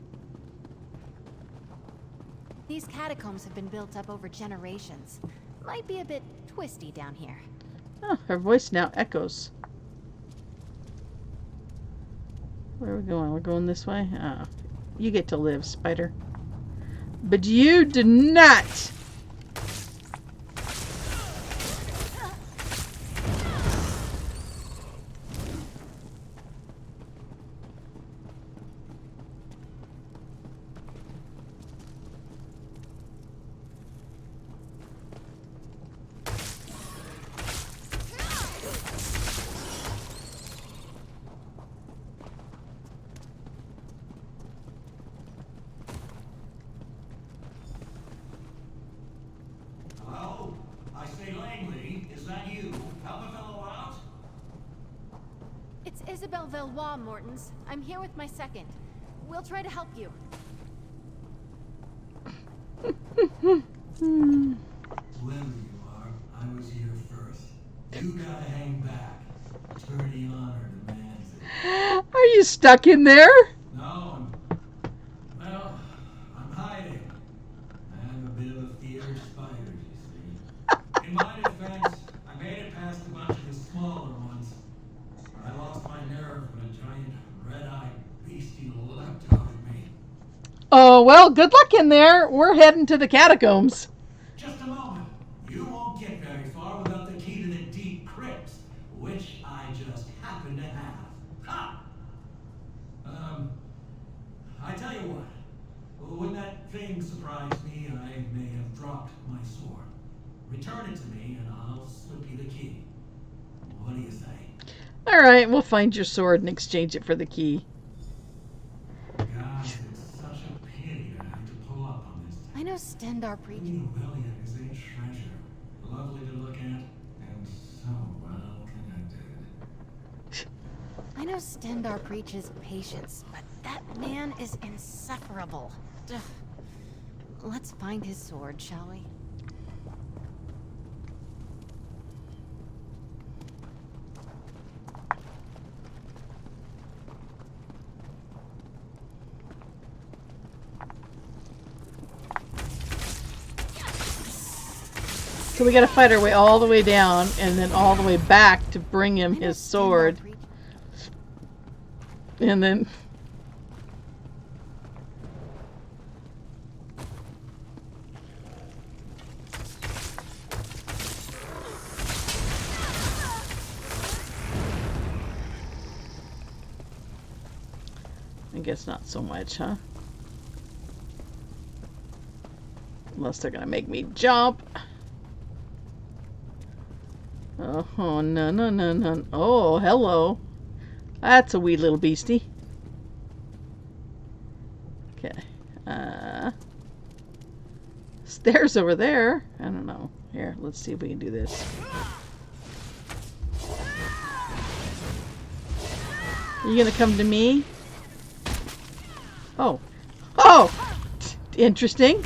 These catacombs have been built up over generations. Might be a bit twisty down here. Oh, her voice now echoes. Where are we going? We're going this way? Ah, you get to live, spider. But you do not! Hello? I say Langley, is that you? Help a fellow out? It's Isabel Valois, Mortons. I'm here with my second. We'll try to help you. Whoever you are, I was here first. You gotta hang back. Attorney honor demands it. Are you stuck in there? No, I'm hiding. I'm a bit of a feared spider, you see. In my defense, I made it past a bunch of the smaller ones. But I lost my nerve when a giant red-eyed beastie leapt out at me. Oh, well, good luck in there. We're heading to the catacombs. Just a moment. You won't get very far without the key to the deep crypts, which I just happen to have. Ha! I tell you what. When that thing surprised me, I may have dropped my sword. Return it to me, and I'll slip you the key. What do you say? Alright, we'll find your sword and exchange it for the key. Guys, it's such a pity to have to pull up on this. I know Stendar preached. Queen Aurelia is a treasure. Lovely to look at, and so well connected. I know Stendar preaches patience, but that man is insufferable. Ugh. Let's find his sword, shall we? So we gotta fight our way all the way down and then all the way back to bring him his sword. And then... I guess not so much, huh? Unless they're gonna make me jump. Oh, no, no, no, no. Oh, hello. That's a wee little beastie. Okay. Stairs over there. I don't know. Here, let's see if we can do this. You gonna come to me? Oh. Oh! Interesting.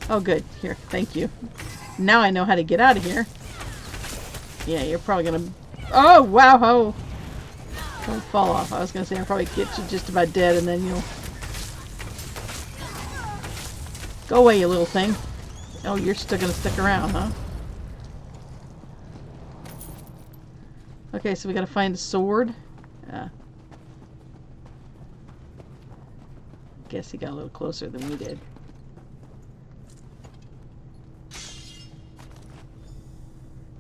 Oh, good. Here, thank you. Now I know how to get out of here. Yeah, you're probably gonna... Oh, wow, ho! Don't fall off. I was gonna say I'll probably get you just about dead and then you'll... Go away, you little thing. Oh, you're still gonna stick around, huh? Okay, so we gotta find a sword. Guess he got a little closer than we did.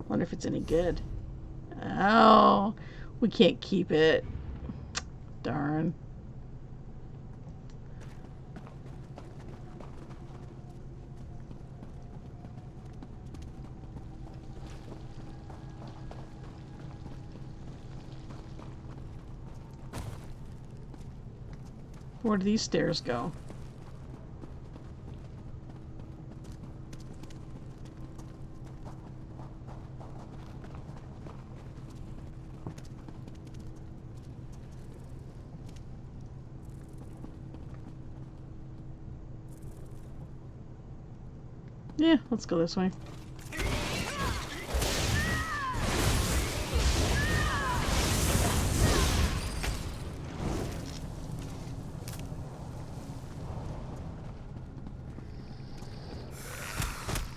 Wonder if it's any good. Oh, we can't keep it. Darn. Where do these stairs go? Yeah, let's go this way.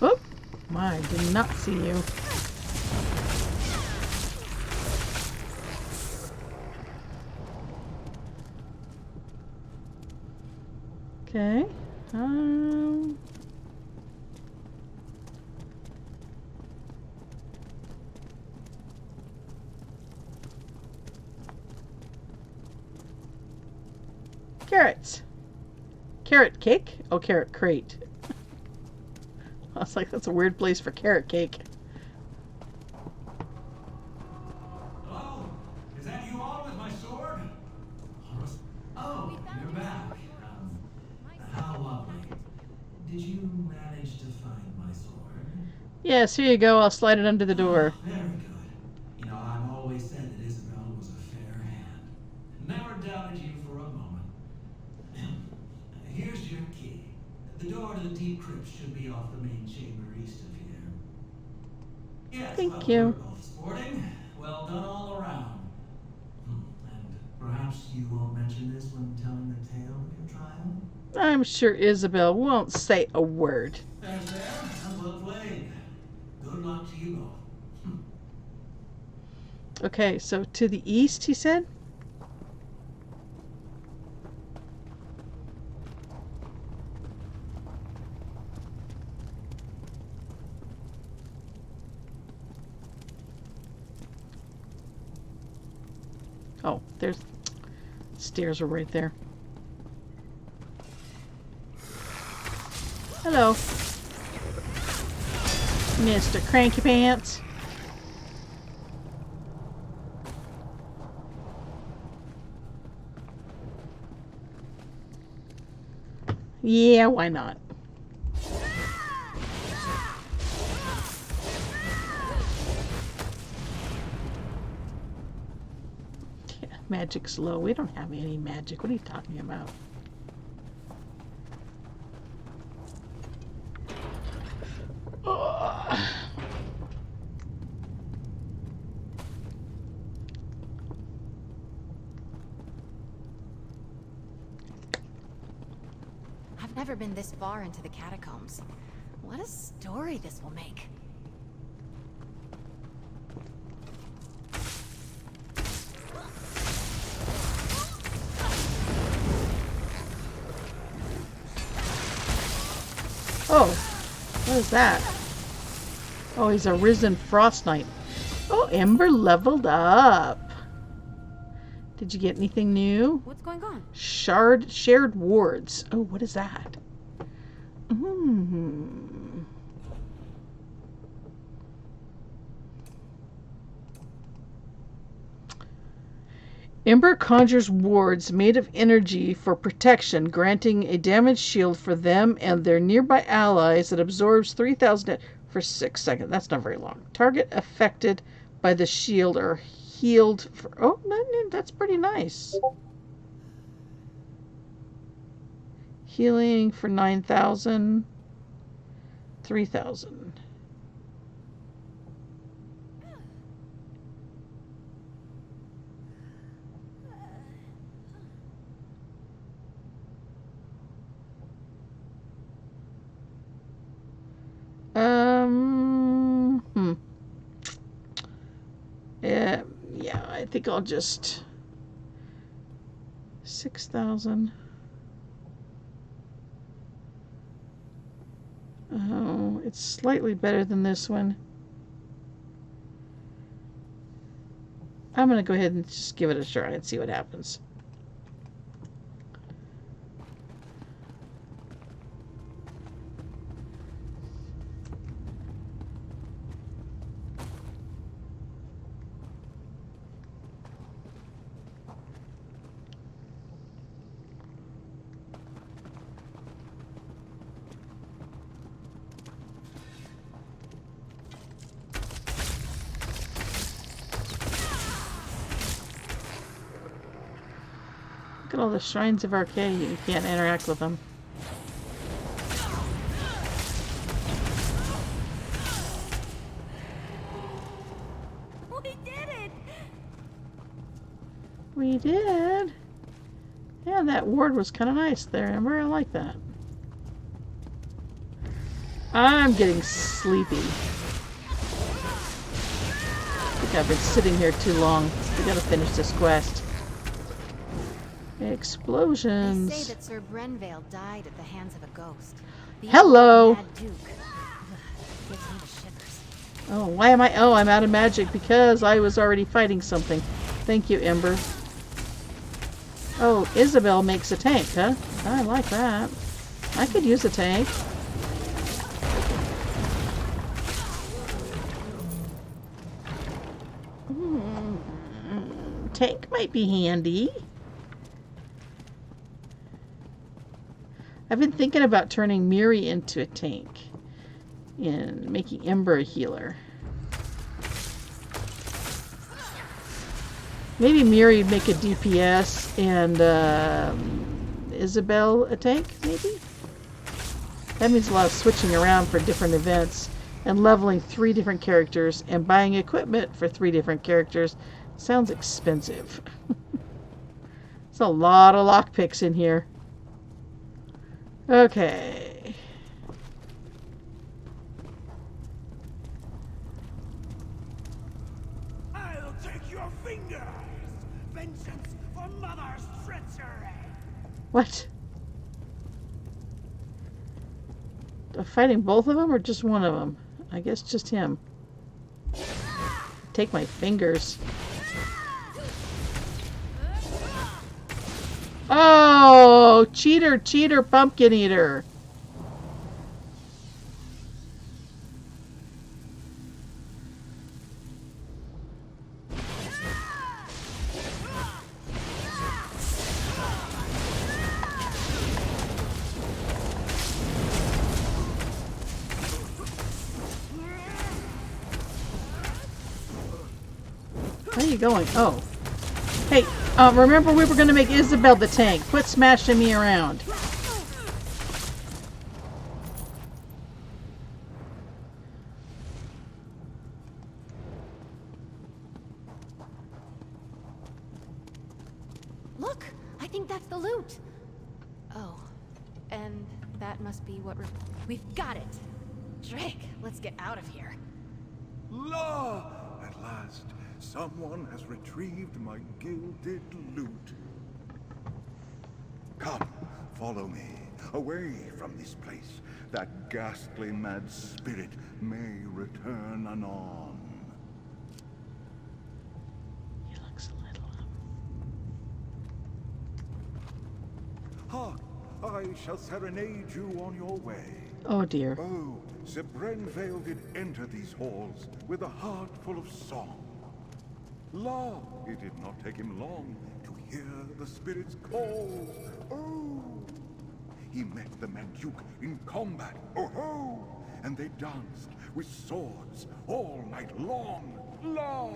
Oh, my, I did not see you. Okay. Carrots. Carrot cake? Oh, carrot crate. I was like, that's a weird place for carrot cake. Hello? Is that you all with my sword? Oh, you're back. How lovely. Did you manage to find my sword? Yes, here you go. I'll slide it under the door. Very good. You know, I've always said that Isabel was a fair hand. Never doubted you for a moment. Here's your key. The door to the deep crypt should be off the main chamber east of here. Yes, Thank well, you. we're both sporting. Well done all around. And perhaps you won't mention this when telling the tale of your trial? I'm sure Isabel won't say a word. There's there. And well played. Good luck to you both. Okay, so to the east, he said? Oh, there's... Stairs are right there. Hello. Mr. Cranky Pants. Yeah, why not? Yeah, magic's low. We don't have any magic. What are you talking about? Never been this far into the catacombs. What a story this will make. Oh, what is that? Oh, he's a risen Frost Knight. Oh, Ember leveled up. Did you get anything new? What's going on? Shared wards. Oh, what is that? Ember conjures wards made of energy for protection, granting a damage shield for them and their nearby allies that absorbs 3,000 for 6 seconds. That's not very long. Target affected by the shield are healed for... Oh, that's pretty nice. Healing for 9,000. 3,000. Yeah, I think I'll just 6,000. Oh, it's slightly better than this one. I'm gonna go ahead and just give it a try and see what happens. Look at all the shrines of Arcadia. You can't interact with them. We did it! We did. Yeah, that ward was kind of nice there, Ember. I like that. I'm getting sleepy. I think I've been sitting here too long. We gotta finish this quest. Explosions. They say that Sir Brenvale died at the hands of a ghost. The Hello. Mad Duke. Gives me the shivers. Oh, why am I? Oh, I'm out of magic because I was already fighting something. Thank you, Ember. Oh, Isabel makes a tank, huh? I like that. I could use a tank. Tank might be handy. I've been thinking about turning Miri into a tank and making Ember a healer. Maybe Miri would make a DPS and Isabel a tank, maybe? That means a lot of switching around for different events and leveling 3 different characters and buying equipment for 3 different characters. Sounds expensive. There's a lot of lockpicks in here. Okay. I'll take your fingers! Vengeance for Mother's treachery! What? Fighting both of them or just one of them? I guess just him. Take my fingers. Oh, cheater, cheater, pumpkin eater. Where are you going? Oh. Hey, remember we were going to make Isabel the tank. Quit smashing me around. Look, I think that's the loot. Oh, and that must be what we've got it. Drake, let's get out of here. La! At last, someone has retrieved my gilded loot. Come, follow me, away from this place. That ghastly mad spirit may return anon. He looks a little... Hark! I shall serenade you on your way. Oh dear. Oh, Sir Brenvale did enter these halls with a heart full of song. La! It did not take him long to hear the spirit's call. Oh! He met the Manduke in combat. Oh ho! And they danced with swords all night long. La!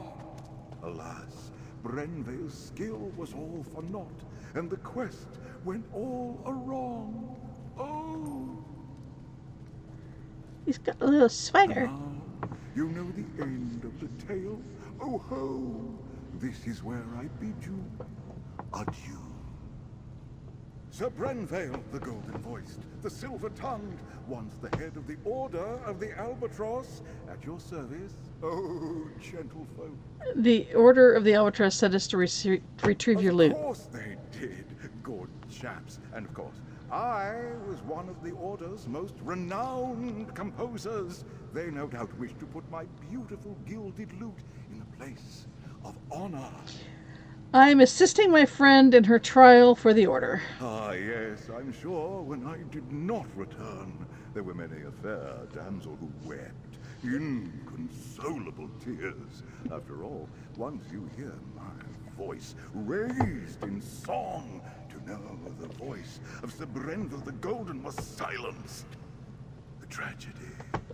Alas, Brenvale's skill was all for naught, and the quest went all awrong. Oh! He's got a little swagger. Now, you know the end of the tale. Oh ho! This is where I bid you adieu. Sir Brenvale, the golden-voiced, the silver-tongued, once the head of the Order of the Albatross, at your service. Oh, gentlefolk. The Order of the Albatross sent us to retrieve your loot. Of course they did, good chaps. And of course, I was one of the Order's most renowned composers. They no doubt wish to put my beautiful gilded lute in a place of honor. I'm assisting my friend in her trial for the Order. Ah, yes, I'm sure when I did not return, there were many a fair damsel who wept inconsolable tears. After all, once you hear my voice raised in song, to know the voice of Sir Brenvale the Golden was silenced. The tragedy.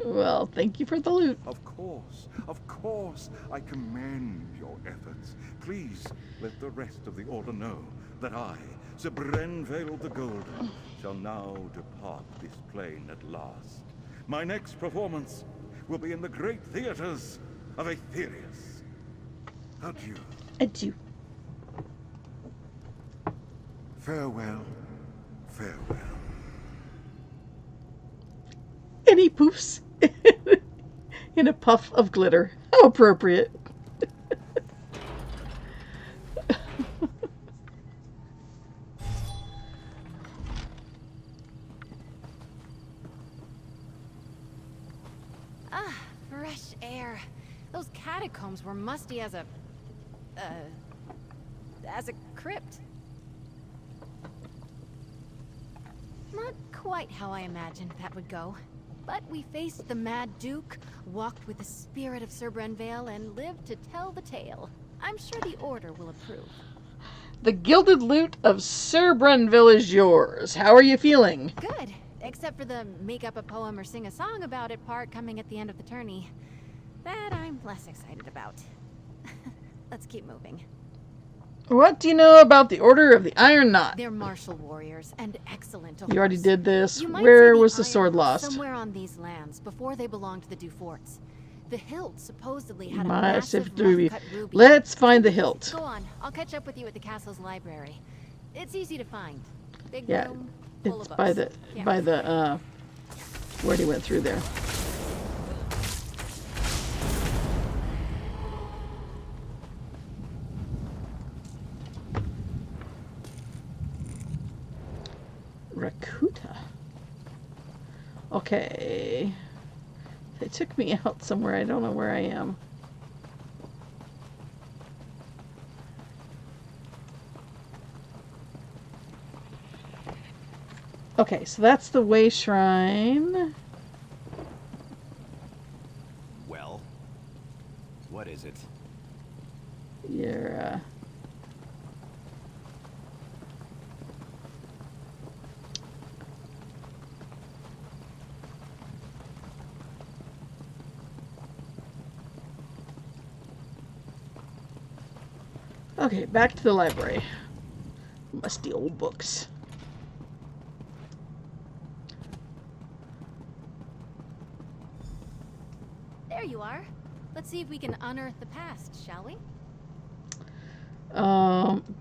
Well, thank you for the loot. Of course, I commend your efforts. Please let the rest of the Order know that I, Sir Brenvale the Golden, shall now depart this plane at last. My next performance will be in the great theaters of Aetherius. Adieu. Adieu. Farewell, farewell. And he poofs in a puff of glitter. How appropriate. Ah, fresh air. Those catacombs were musty as a crypt. Not quite how I imagined that would go. But we faced the Mad Duke, walked with the spirit of Sir Brenvale, and lived to tell the tale. I'm sure the Order will approve. The gilded loot of Sir Brenvale is yours. How are you feeling? Good, except for the make up a poem or sing a song about it part coming at the end of the tourney. That I'm less excited about. Let's keep moving. What do you know about the Order of the Iron Knot? They're martial warriors and excellent to You already horse. did this. You might Where see was the Iron sword Knot lost? Somewhere on these lands, before they belonged to the Duforts. The hilt supposedly had a Massive massive ruby. rough-cut ruby. Let's find the hilt. Go on, I'll catch up with you at the castle's library. It's easy to find. Big Yeah, room, full it's of by books. the where he went through there. Rakuta. Okay. They took me out somewhere. I don't know where I am. Okay, so that's the Way Shrine. Well, what is it? You're, Okay, back to the library. Musty old books. There you are. Let's see if we can unearth the past, shall we?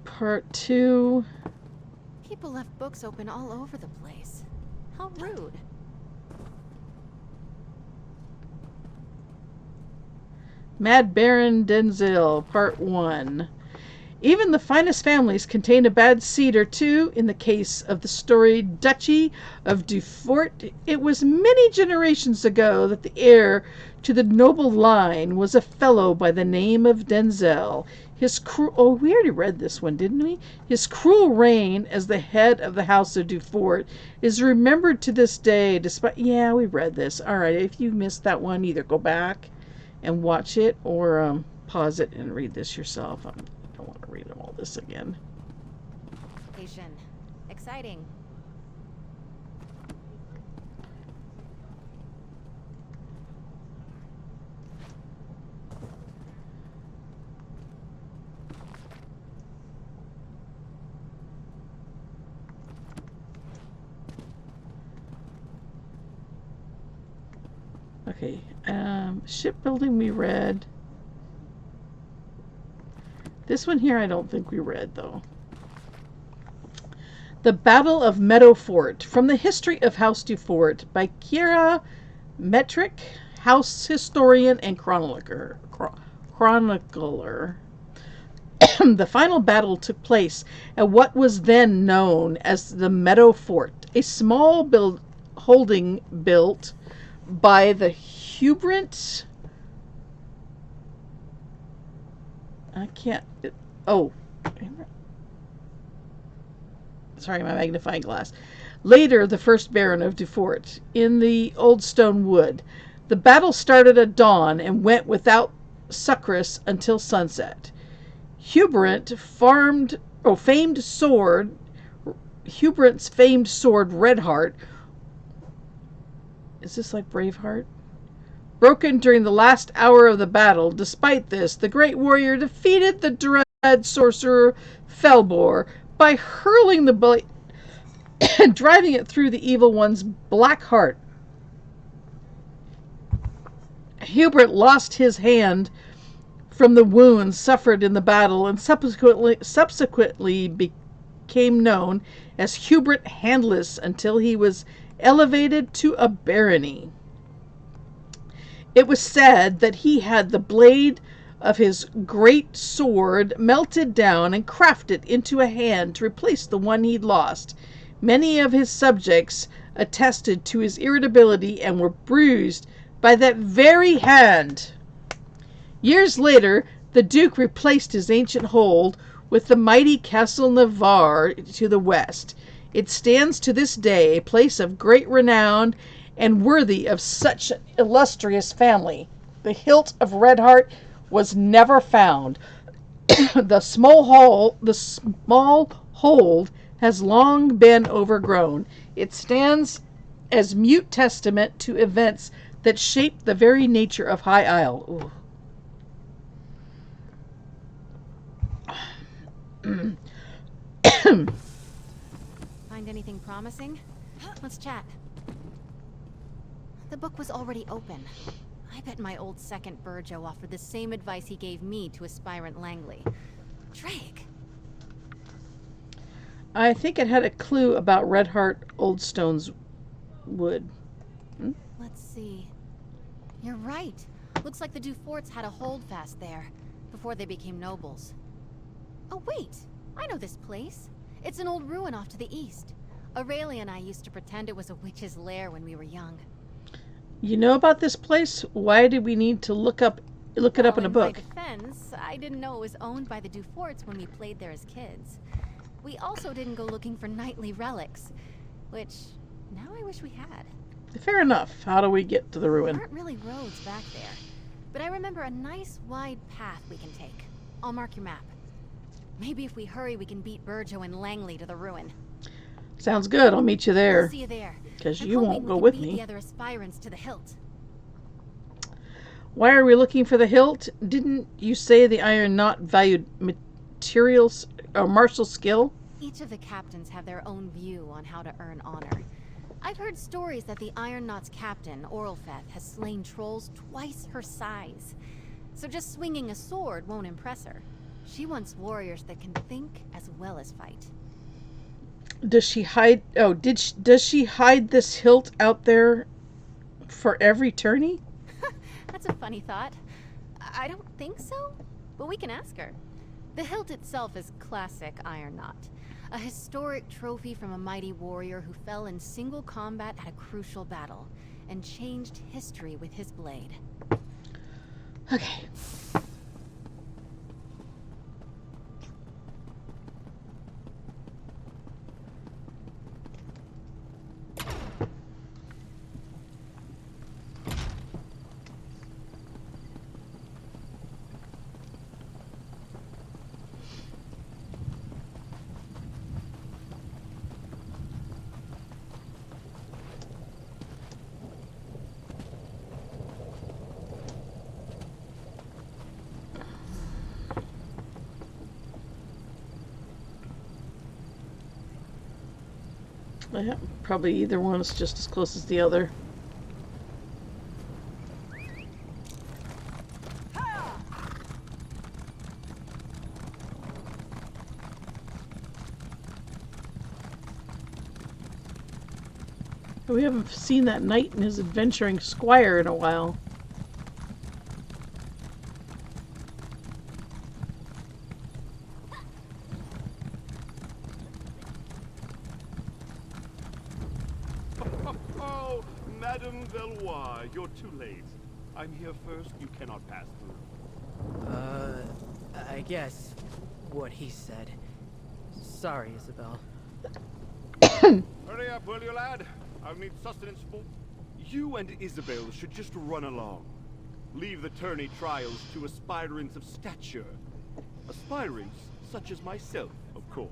Part 2. People left books open all over the place. How rude. Mad Baron Denzel, Part 1. Even the finest families contain a bad seed or two. In the case of the storied Duchy of Beaufort, it was many generations ago that the heir to the noble line was a fellow by the name of Denzel. We already read this one, didn't we? His cruel reign as the head of the House of Beaufort is remembered to this day, despite... Yeah, we read this. All right, if you missed that one, either go back and watch it or pause it and read this yourself. I don't want to read all this again. Asian. Exciting. Okay, shipbuilding we read. This one here I don't think we read, though. The Battle of Meadow Fort, from the History of House Beaufort by Kira Metrick, House Historian and Chronicler. The final battle took place at what was then known as the Meadow Fort, a small holding built by the Hubert... Sorry, my magnifying glass. Later, the first Baron of Beaufort, in the Old Stone Wood. The battle started at dawn and went without succors until sunset. Hubert's famed sword, Redheart, is this like Braveheart? Broken during the last hour of the battle. Despite this, the great warrior defeated the dread sorcerer Felbor by hurling the blade and driving it through the evil one's black heart. Hubert lost his hand from the wounds suffered in the battle and subsequently became known as Hubert Handless until he was elevated to a barony. It was said that he had the blade of his great sword melted down and crafted into a hand to replace the one he'd lost. Many of his subjects attested to his irritability and were bruised by that very hand. Years later, the Duke replaced his ancient hold with the mighty Castle Navarre to the west. It stands to this day, a place of great renown and worthy of such an illustrious family. The hilt of Redheart was never found. The small hold has long been overgrown. It stands as mute testament to events that shaped the very nature of High Isle. Find anything promising? Let's chat. The book was already open. I bet my old second Burjo offered the same advice he gave me to aspirant Langley. Drake! I think it had a clue about Redheart Old Stone's Wood. Let's see. You're right. Looks like the Beauforts had a holdfast there, before they became nobles. Oh wait! I know this place. It's an old ruin off to the east. Aurelia and I used to pretend it was a witch's lair when we were young. You know about this place? Why did we need to look it up in a book? In my defense, I didn't know it was owned by the Beauforts when we played there as kids. We also didn't go looking for knightly relics, which now I wish we had. Fair enough. How do we get to the ruin? There aren't really roads back there, but I remember a nice wide path we can take. I'll mark your map. Maybe if we hurry, we can beat Burjo and Langley to the ruin. Sounds good. I'll meet you there. I'll see you there. Because you won't go with me. The other aspirants to the hilt. Why are we looking for the hilt? Didn't you say the Iron Knot valued materials or martial skill? Each of the captains have their own view on how to earn honor. I've heard stories that the Iron Knot's captain, Orlfeth, has slain trolls twice her size. So just swinging a sword won't impress her. She wants warriors that can think as well as fight. Does she hide? Oh, does she hide this hilt out there for every tourney? That's a funny thought. I don't think so, but we can ask her. The hilt itself is classic iron knot. A historic trophy from a mighty warrior who fell in single combat at a crucial battle and changed history with his blade. Okay. Yeah, probably either one is just as close as the other. We haven't seen that knight and his adventuring squire in a while. Oh, Madame Valois, you're too late. I'm here first, you cannot pass through. I guess what he said. Sorry, Isabel. Hurry up, will you, lad? I'll need sustenance for... You and Isabel should just run along. Leave the tourney trials to aspirants of stature. Aspirants such as myself, of course.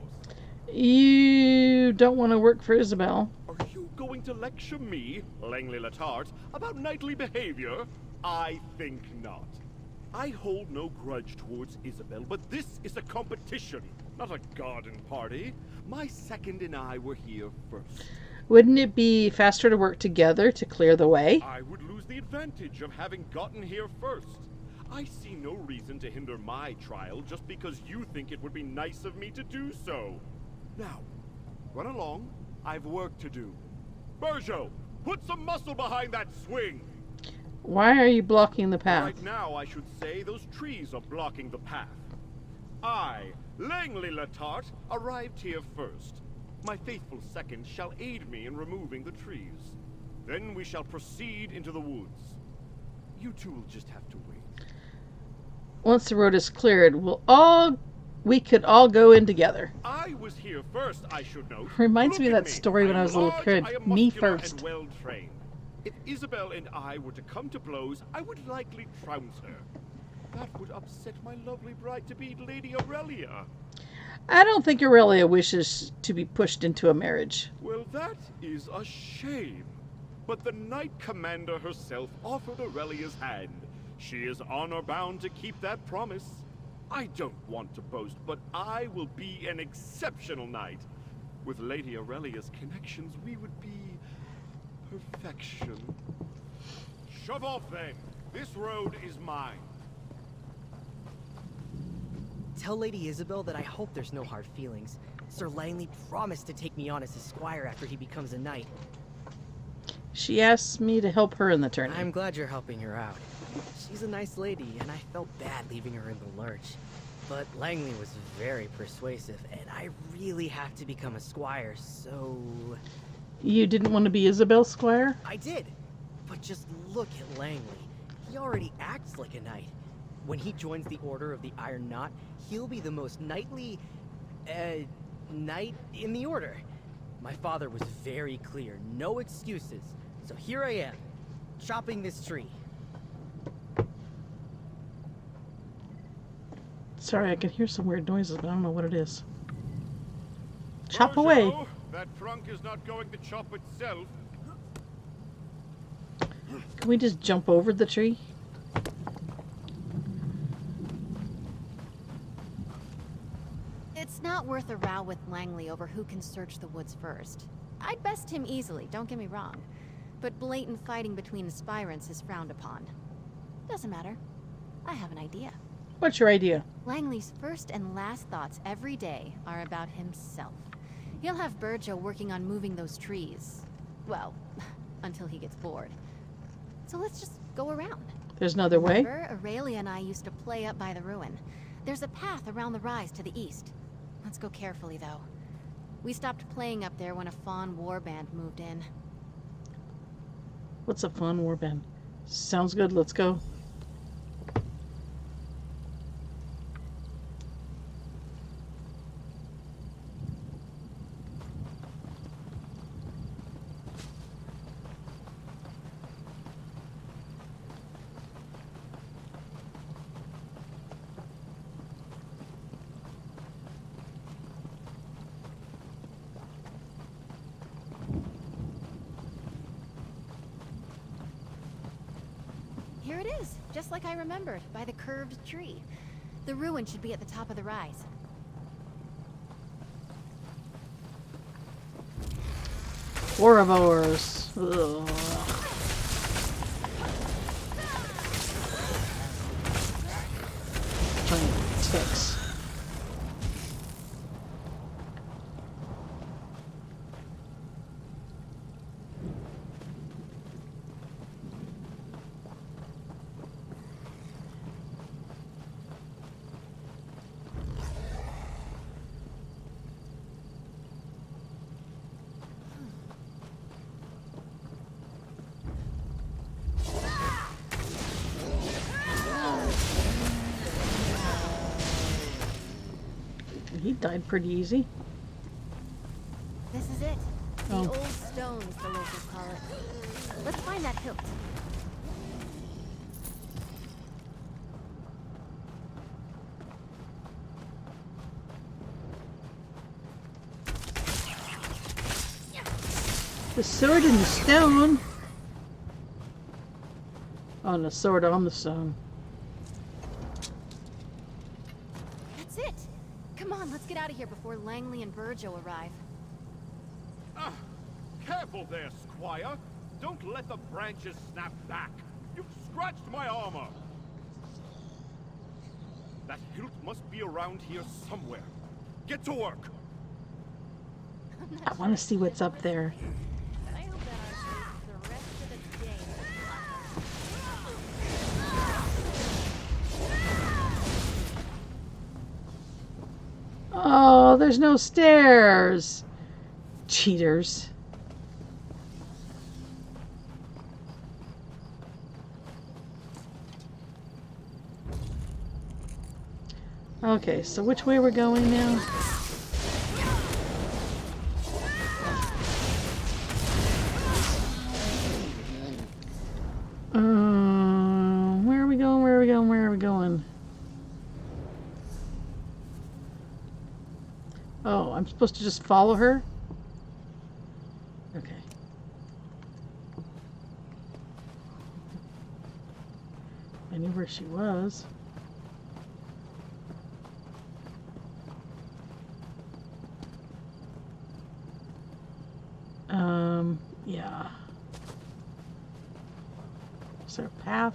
You don't want to work for Isabel. Are you going to lecture me, Langley Latart, about knightly behavior? I think not. I hold no grudge towards Isabel, but this is a competition, not a garden party. My second and I were here first. Wouldn't it be faster to work together to clear the way? I would lose the advantage of having gotten here first. I see no reason to hinder my trial just because you think it would be nice of me to do so. Now, run along. I've work to do. Berjo, put some muscle behind that swing! Why are you blocking the path? Right now, I should say, those trees are blocking the path. I, Langley Latart, arrived here first. My faithful second shall aid me in removing the trees. Then we shall proceed into the woods. You two will just have to wait. Once the road is cleared, we could all go in together. I was here first, I should note. Reminds me of Look at that story when I was a little large, kid. I am Me muscular first. and well-trained. If Isabel and I were to come to blows, I would likely trounce her. That would upset my lovely bride-to-be, Lady Aurelia. I don't think Aurelia wishes to be pushed into a marriage. Well, that is a shame. But the Knight Commander herself offered Aurelia's hand. She is honor-bound to keep that promise. I don't want to boast, but I will be an exceptional knight. With Lady Aurelia's connections, we would be perfection. Shove off, then. This road is mine. Tell Lady Isabel that I hope there's no hard feelings. Sir Langley promised to take me on as his squire after he becomes a knight. She asked me to help her in the tourney. I'm glad you're helping her out. She's a nice lady, and I felt bad leaving her in the lurch. But Langley was very persuasive, and I really have to become a squire, so... You didn't want to be Isabel's squire? I did. But just look at Langley. He already acts like a knight. When he joins the Order of the Iron Knot, he'll be the most knightly, knight in the Order. My father was very clear, no excuses. So here I am, chopping this tree. Sorry, I can hear some weird noises, but I don't know what it is. Chop Berjo, away. That trunk is not going to chop itself. Can we just jump over the tree? It's not worth a row with Langley over who can search the woods first. I'd best him easily, don't get me wrong. But blatant fighting between aspirants is frowned upon. Doesn't matter. I have an idea. What's your idea? Langley's first and last thoughts every day are about himself. He'll have Burjo working on moving those trees. Well, until he gets bored. So let's just go around. There's another way? Remember, Aurelia and I used to play up by the ruin. There's a path around the rise to the east. Let's go carefully, though. We stopped playing up there when a Fawn warband moved in. What's a Fawn warband? Sounds good. Let's go. Here it is, just like I remembered, by the curved tree. The ruin should be at the top of the rise. Ouroboros. Ugh. Giant ticks. He died pretty easy. This is it. The Oh. old stones, the locals call it. Let's find that hilt. The sword in the stone. Oh, and the sword on the stone. That's it. Come on, let's get out of here before Langley and Burjo arrive. Ah, careful there, Squire. Don't let the branches snap back. You've scratched my armor. That hilt must be around here somewhere. Get to work. I want to see what's up there. I hope that our the rest of the day. Oh, there's no stairs. Cheaters. Okay, so which way we're going now? Where are we going? Where are we going? Where are we going? Oh, I'm supposed to just follow her? Okay. I knew where she was. Yeah. Is there a path?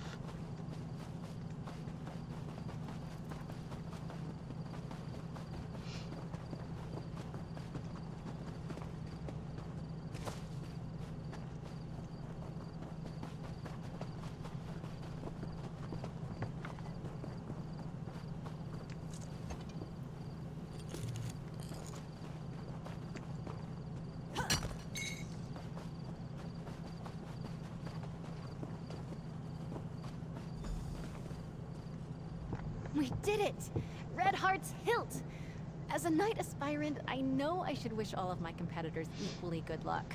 We did it! Red Heart's hilt! As a knight aspirant, I know I should wish all of my competitors equally good luck.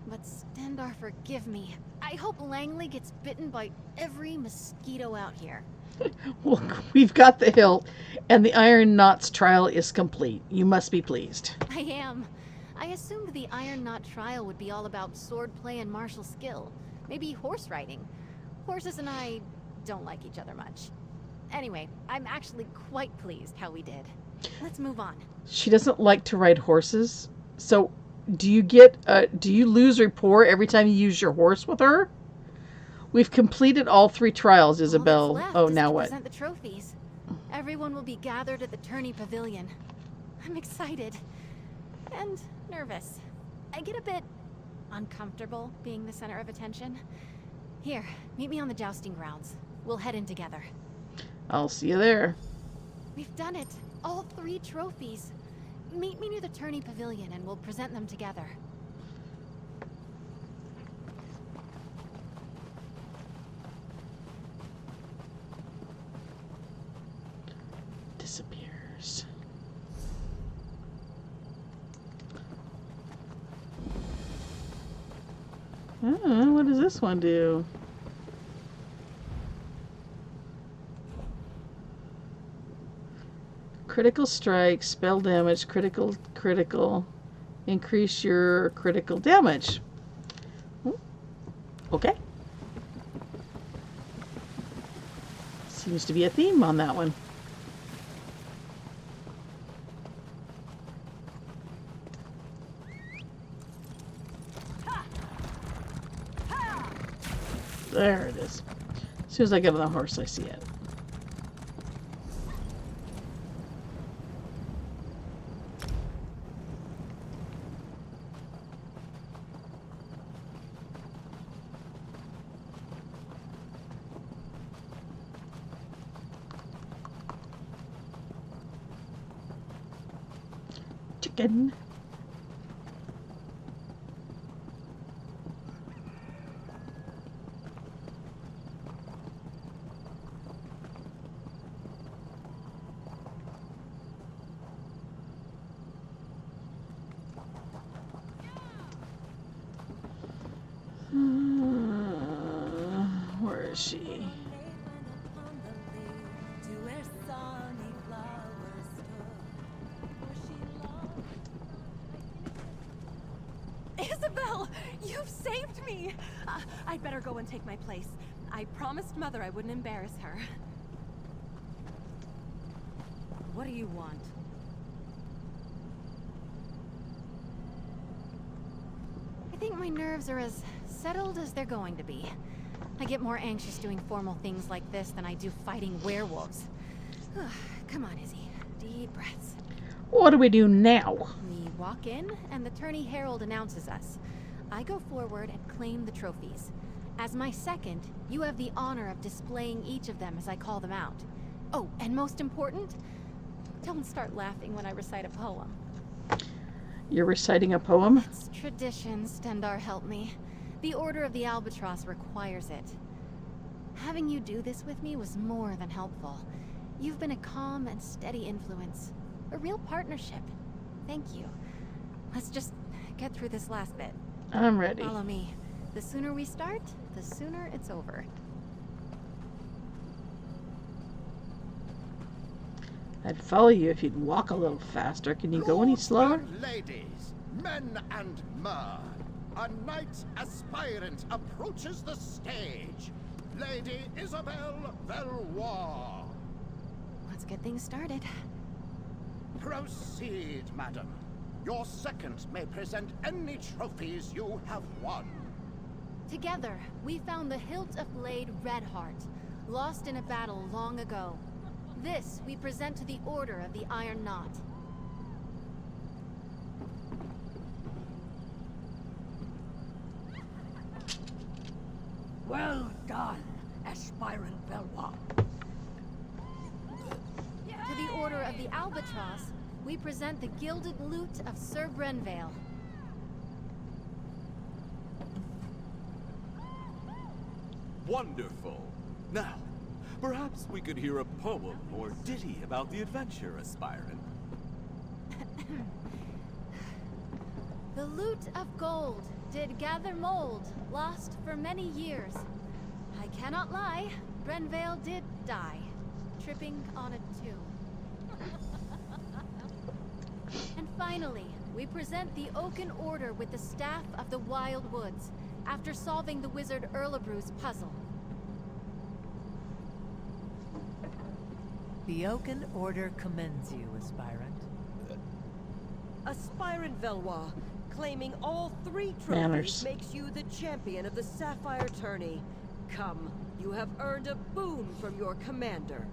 But Stendar, forgive me. I hope Langley gets bitten by every mosquito out here. Well, we've got the hilt, and the Iron Knot's trial is complete. You must be pleased. I am. I assumed the Iron Knot trial would be all about swordplay and martial skill. Maybe horse riding. Horses and I don't like each other much. Anyway, I'm actually quite pleased how we did. Let's move on. She doesn't like to ride horses. So, do you lose rapport every time you use your horse with her? We've completed all 3 trials, Isabel. All that's left Oh, is now to what? present the trophies. Everyone will be gathered at the tourney pavilion. I'm excited. and nervous. I get a bit uncomfortable being the center of attention. Here, meet me on the jousting grounds. We'll head in together. I'll see you there. We've done it. All 3 trophies. Meet me near the tourney pavilion and we'll present them together. Disappears. What does this one do? Critical strike, spell damage, critical. Increase your critical damage. Okay. Seems to be a theme on that one. There it is. As soon as I get on the horse, I see it. Chicken. Where is she? Isabel, you've saved me! I'd better go and take my place. I promised Mother I wouldn't embarrass her. What do you want? I think my nerves are as settled as they're going to be. I get more anxious doing formal things like this than I do fighting werewolves. Come on, Izzy. Deep breaths. What do we do now? We walk in, and the tourney herald announces us. I go forward and claim the trophies. As my second, you have the honor of displaying each of them as I call them out. Oh, and most important, don't start laughing when I recite a poem. You're reciting a poem? It's tradition, Stendar help me. The Order of the Albatross requires it. Having you do this with me was more than helpful. You've been a calm and steady influence. A real partnership. Thank you. Let's just get through this last bit. I'm ready. Follow me. The sooner we start, the sooner it's over. I'd follow you if you'd walk a little faster. Can you go any slower? Lords and ladies, men and mer, a knight aspirant approaches the stage. Lady Isabel Valois. Let's get things started. Proceed, madam. Your second may present any trophies you have won. Together, we found the hilt of blade Redheart, lost in a battle long ago. This we present to the Order of the Iron Knot. Well done, aspirant Valois. To the Order of the Albatross, we present the gilded lute of Sir Brenvale. Wonderful. Now, perhaps we could hear a poem or ditty about the adventure, aspirant. The lute of gold did gather mold, lost for many years. I cannot lie, Brenvale did die, tripping on a tomb. And finally, we present the Oaken Order with the Staff of the Wild Woods, after solving the wizard Erlebru's puzzle. The Oaken Order commends you, aspirant. Aspirant Valois, claiming all 3 trophies Manners. makes you the champion of the Sapphire Tourney. Come, you have earned a boon from your commander.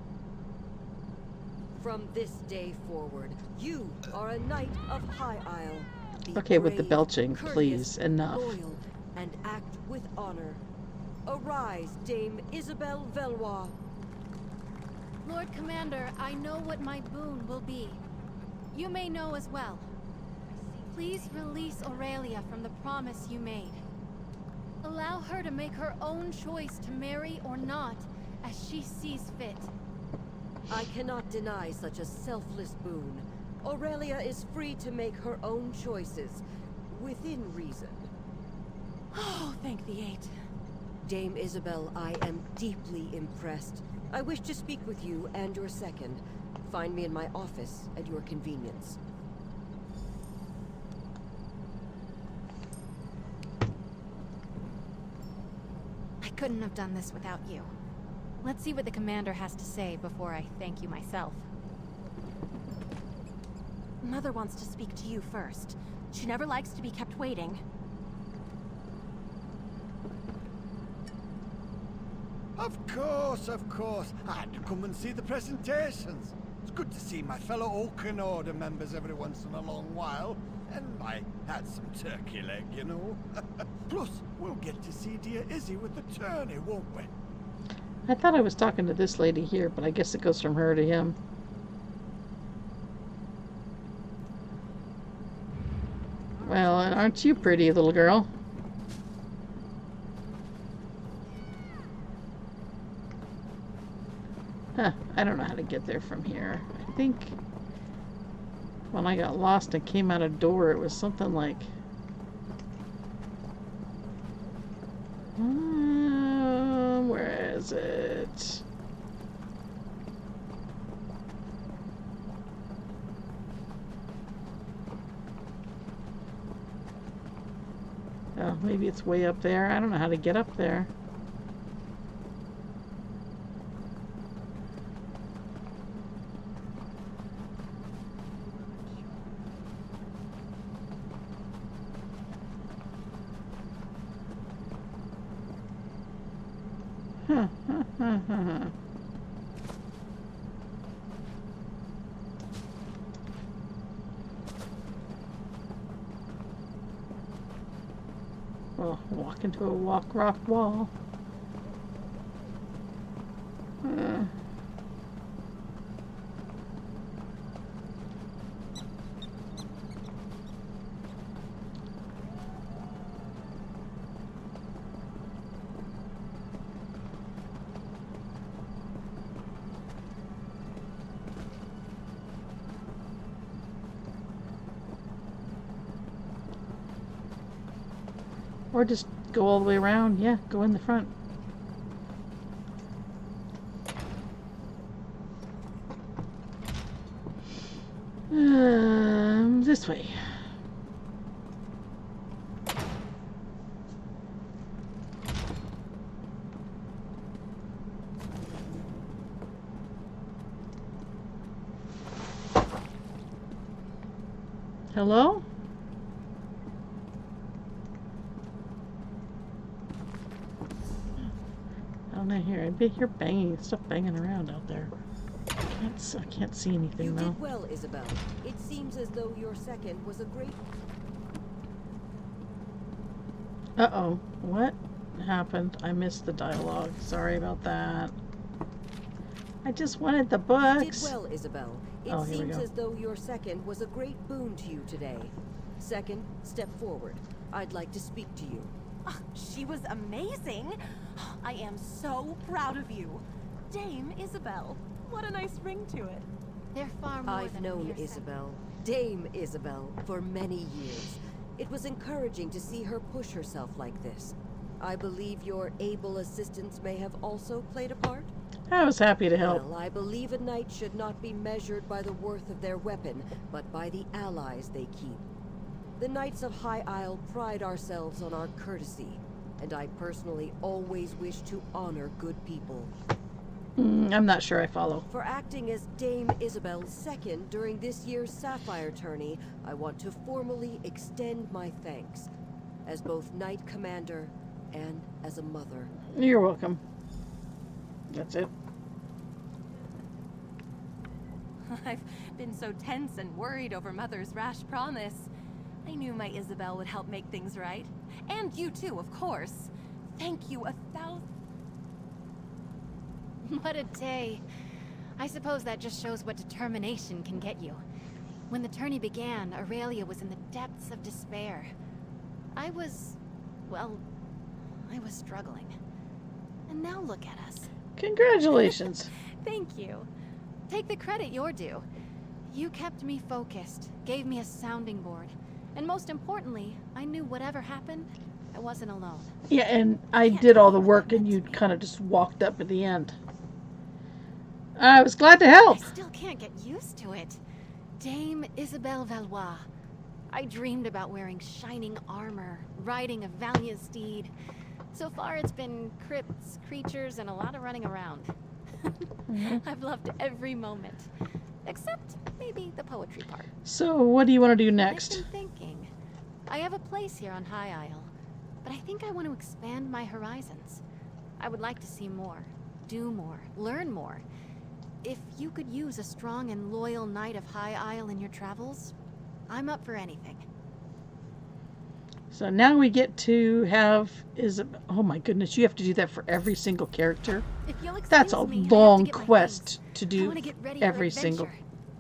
From this day forward, you are a knight of High Isle. Be Okay, with the brave, belching, courteous, please. Enough. loyal, and act with honor. Arise, Dame Isabel Velois. Lord Commander, I know what my boon will be. You may know as well. Please release Aurelia from the promise you made. Allow her to make her own choice to marry or not, as she sees fit. I cannot deny such a selfless boon. Aurelia is free to make her own choices, within reason. Oh, thank the eight. Dame Isabel, I am deeply impressed. I wish to speak with you and your second. Find me in my office at your convenience. I couldn't have done this without you. Let's see what the commander has to say before I thank you myself. Mother wants to speak to you first. She never likes to be kept waiting. Of course. I had to come and see the presentations. It's good to see my fellow Oaken Order members every once in a long while. And I had some turkey leg, you know. Plus, we'll get to see dear Izzy with the tourney, won't we? I thought I was talking to this lady here, but I guess it goes from her to him. Well, aren't you pretty, little girl? Huh, I don't know how to get there from here. I think when I got lost and came out a door, it was something like... where is it? Oh, maybe it's way up there. I don't know how to get up there. Well, walk into a rock wall. Or just go all the way around. Yeah, go in the front. This way. Hello? Down here. I bet you're banging stuff banging around out there. I can't see anything You though. did well, Isabel. It seems as though your second was a great... Uh-oh. What happened? I missed the dialogue. Sorry about that. I just wanted the books. You did well, Isabel. It Oh, here we seems go. as though your second was a great boon to you today. Second, step forward. I'd like to speak to you. Oh, she was amazing. I am so proud of you. Dame Isabel. What a nice ring to it. They're far more I've than a known mere Isabel, Dame Isabel, for many years. It was encouraging to see her push herself like this. I believe your able assistants may have also played a part? I was happy to help. Well, I believe a knight should not be measured by the worth of their weapon, but by the allies they keep. The Knights of High Isle pride ourselves on our courtesy, and I personally always wish to honor good people. I'm not sure I follow. For acting as Dame Isabel's second during this year's Sapphire tourney, I want to formally extend my thanks, as both Knight Commander and as a mother. You're welcome. That's it. I've been so tense and worried over Mother's rash promise. I knew my Isabel would help make things right. And you too, of course. Thank you 1,000... What a day. I suppose that just shows what determination can get you. When the tourney began, Aurelia was in the depths of despair. I was struggling. And now look at us. Congratulations. Thank you. Take the credit you're due. You kept me focused, gave me a sounding board, and most importantly, I knew whatever happened, I wasn't alone. Yeah, and I did all the work and you kind of just walked up at the end. I was glad to help. I still can't get used to it. Dame Isabelle Valois. I dreamed about wearing shining armor, riding a valiant steed. So far it's been crypts, creatures, and a lot of running around. I've loved every moment. Except maybe the poetry part. So what do you want to do next? I've been thinking. I have a place here on High Isle, but I think I want to expand my horizons. I would like to see more, do more, learn more. If you could use a strong and loyal knight of High Isle in your travels, I'm up for anything. So now we get to have oh my goodness, you have to do that for every single character. That's a long quest to do every single.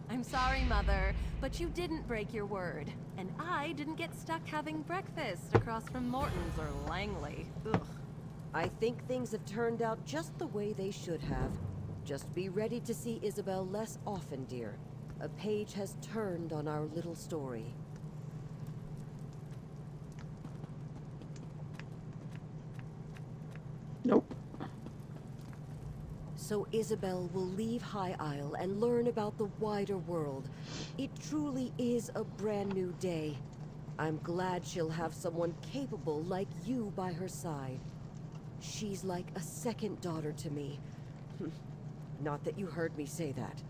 I'm sorry, Mother, but you didn't break your word. And I didn't get stuck having breakfast across from Morton's or Langley. Ugh. I think things have turned out just the way they should have. Just be ready to see Isabel less often, dear. A page has turned on our little story. Nope. So Isabel will leave High Isle and learn about the wider world. It truly is a brand new day. I'm glad she'll have someone capable like you by her side. She's like a second daughter to me. Not that you heard me say that.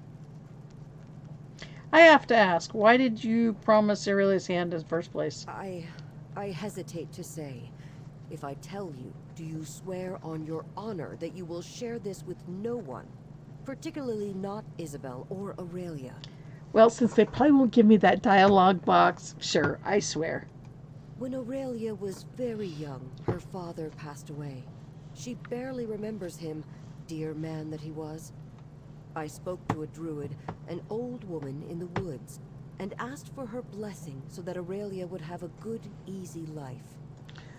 I have to ask, why did you promise Aurelia's hand in the first place? I hesitate to say. If I tell you, do you swear on your honor that you will share this with no one? Particularly not Isabel or Aurelia. Well, since they probably won't give me that dialogue box, sure, I swear. When Aurelia was very young, her father passed away. She barely remembers him, dear man that he was. I spoke to a druid, an old woman in the woods, and asked for her blessing so that Aurelia would have a good, easy life.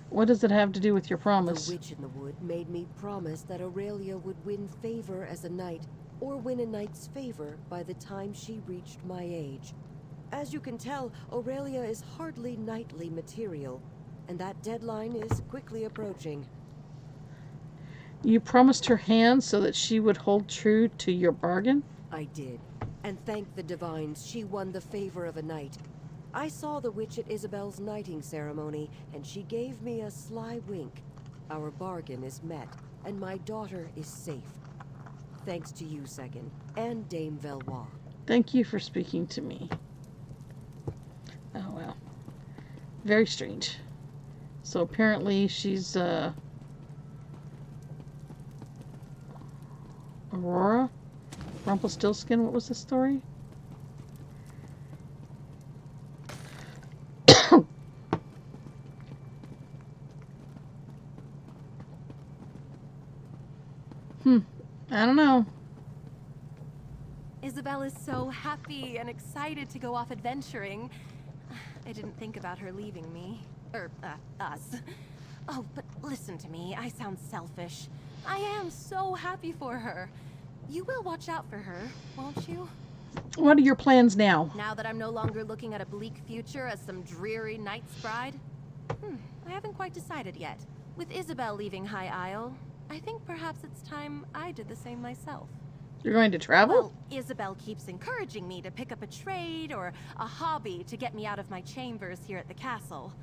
What does it have to do with your promise? The witch in the wood made me promise that Aurelia would win favor as a knight, or win a knight's favor by the time she reached my age. As you can tell, Aurelia is hardly knightly material, and that deadline is quickly approaching. You promised her hand so that she would hold true to your bargain? I did, and thank the divines she won the favor of a knight. I saw the witch at Isabel's knighting ceremony, and she gave me a sly wink. Our bargain is met, and my daughter is safe. Thanks to you, Second, and Dame Valois. Thank you for speaking to me. Oh, well. Very strange. So apparently she's, Aurora? Rumpelstiltskin, what was the story? I don't know. Isabel is so happy and excited to go off adventuring. I didn't think about her leaving me. Us. Oh, but listen to me. I sound selfish. I am so happy for her. You will watch out for her, won't you? What are your plans now? Now that I'm no longer looking at a bleak future as some dreary knight's bride? I haven't quite decided yet. With Isabel leaving High Isle, I think perhaps it's time I did the same myself. You're going to travel? Well, Isabel keeps encouraging me to pick up a trade or a hobby to get me out of my chambers here at the castle.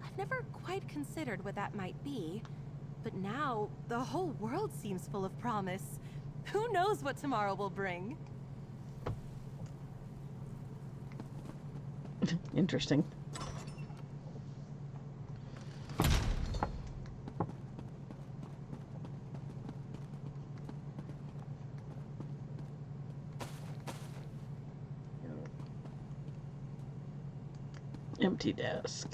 I've never quite considered what that might be, but now the whole world seems full of promise. Who knows what tomorrow will bring? Interesting. Empty desk.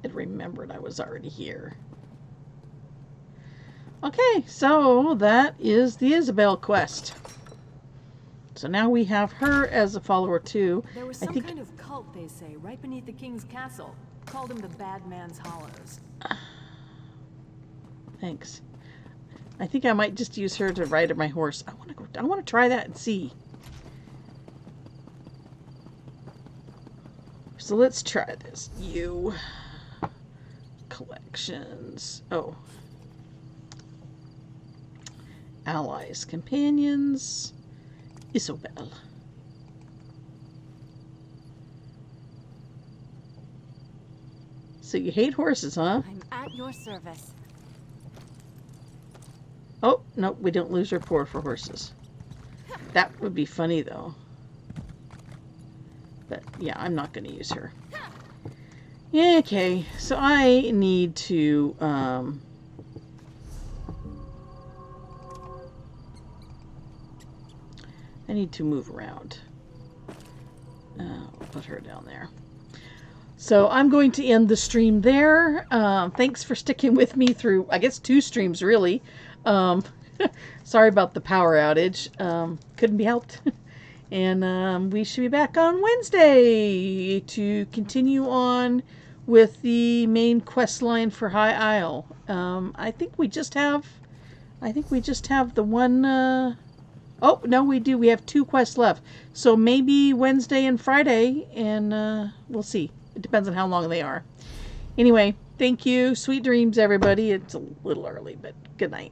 It remembered I was already here. Okay, so that is the Isabel quest. So now we have her as a follower too. There was some kind of cult, they say, right beneath the king's castle. Called them the Bad Man's Hollows. Thanks. I think I might just use her to ride my horse. I want to try that and see. So let's try this. You collections. Oh. Allies, companions. Isobel. So you hate horses, huh? I'm at your service. Oh, no, we don't lose rapport for horses. That would be funny, though. But, yeah, I'm not going to use her. Yeah, okay, so I need to, move around. I'll put her down there. So I'm going to end the stream there. Thanks for sticking with me through, I guess, 2 streams, really. Sorry about the power outage. Couldn't be helped. And we should be back on Wednesday to continue on with the main quest line for High Isle. I think we just have the one. Oh no, we do. We have 2 quests left. So maybe Wednesday and Friday, and we'll see. It depends on how long they are. Anyway, thank you. Sweet dreams, everybody. It's a little early, but good night.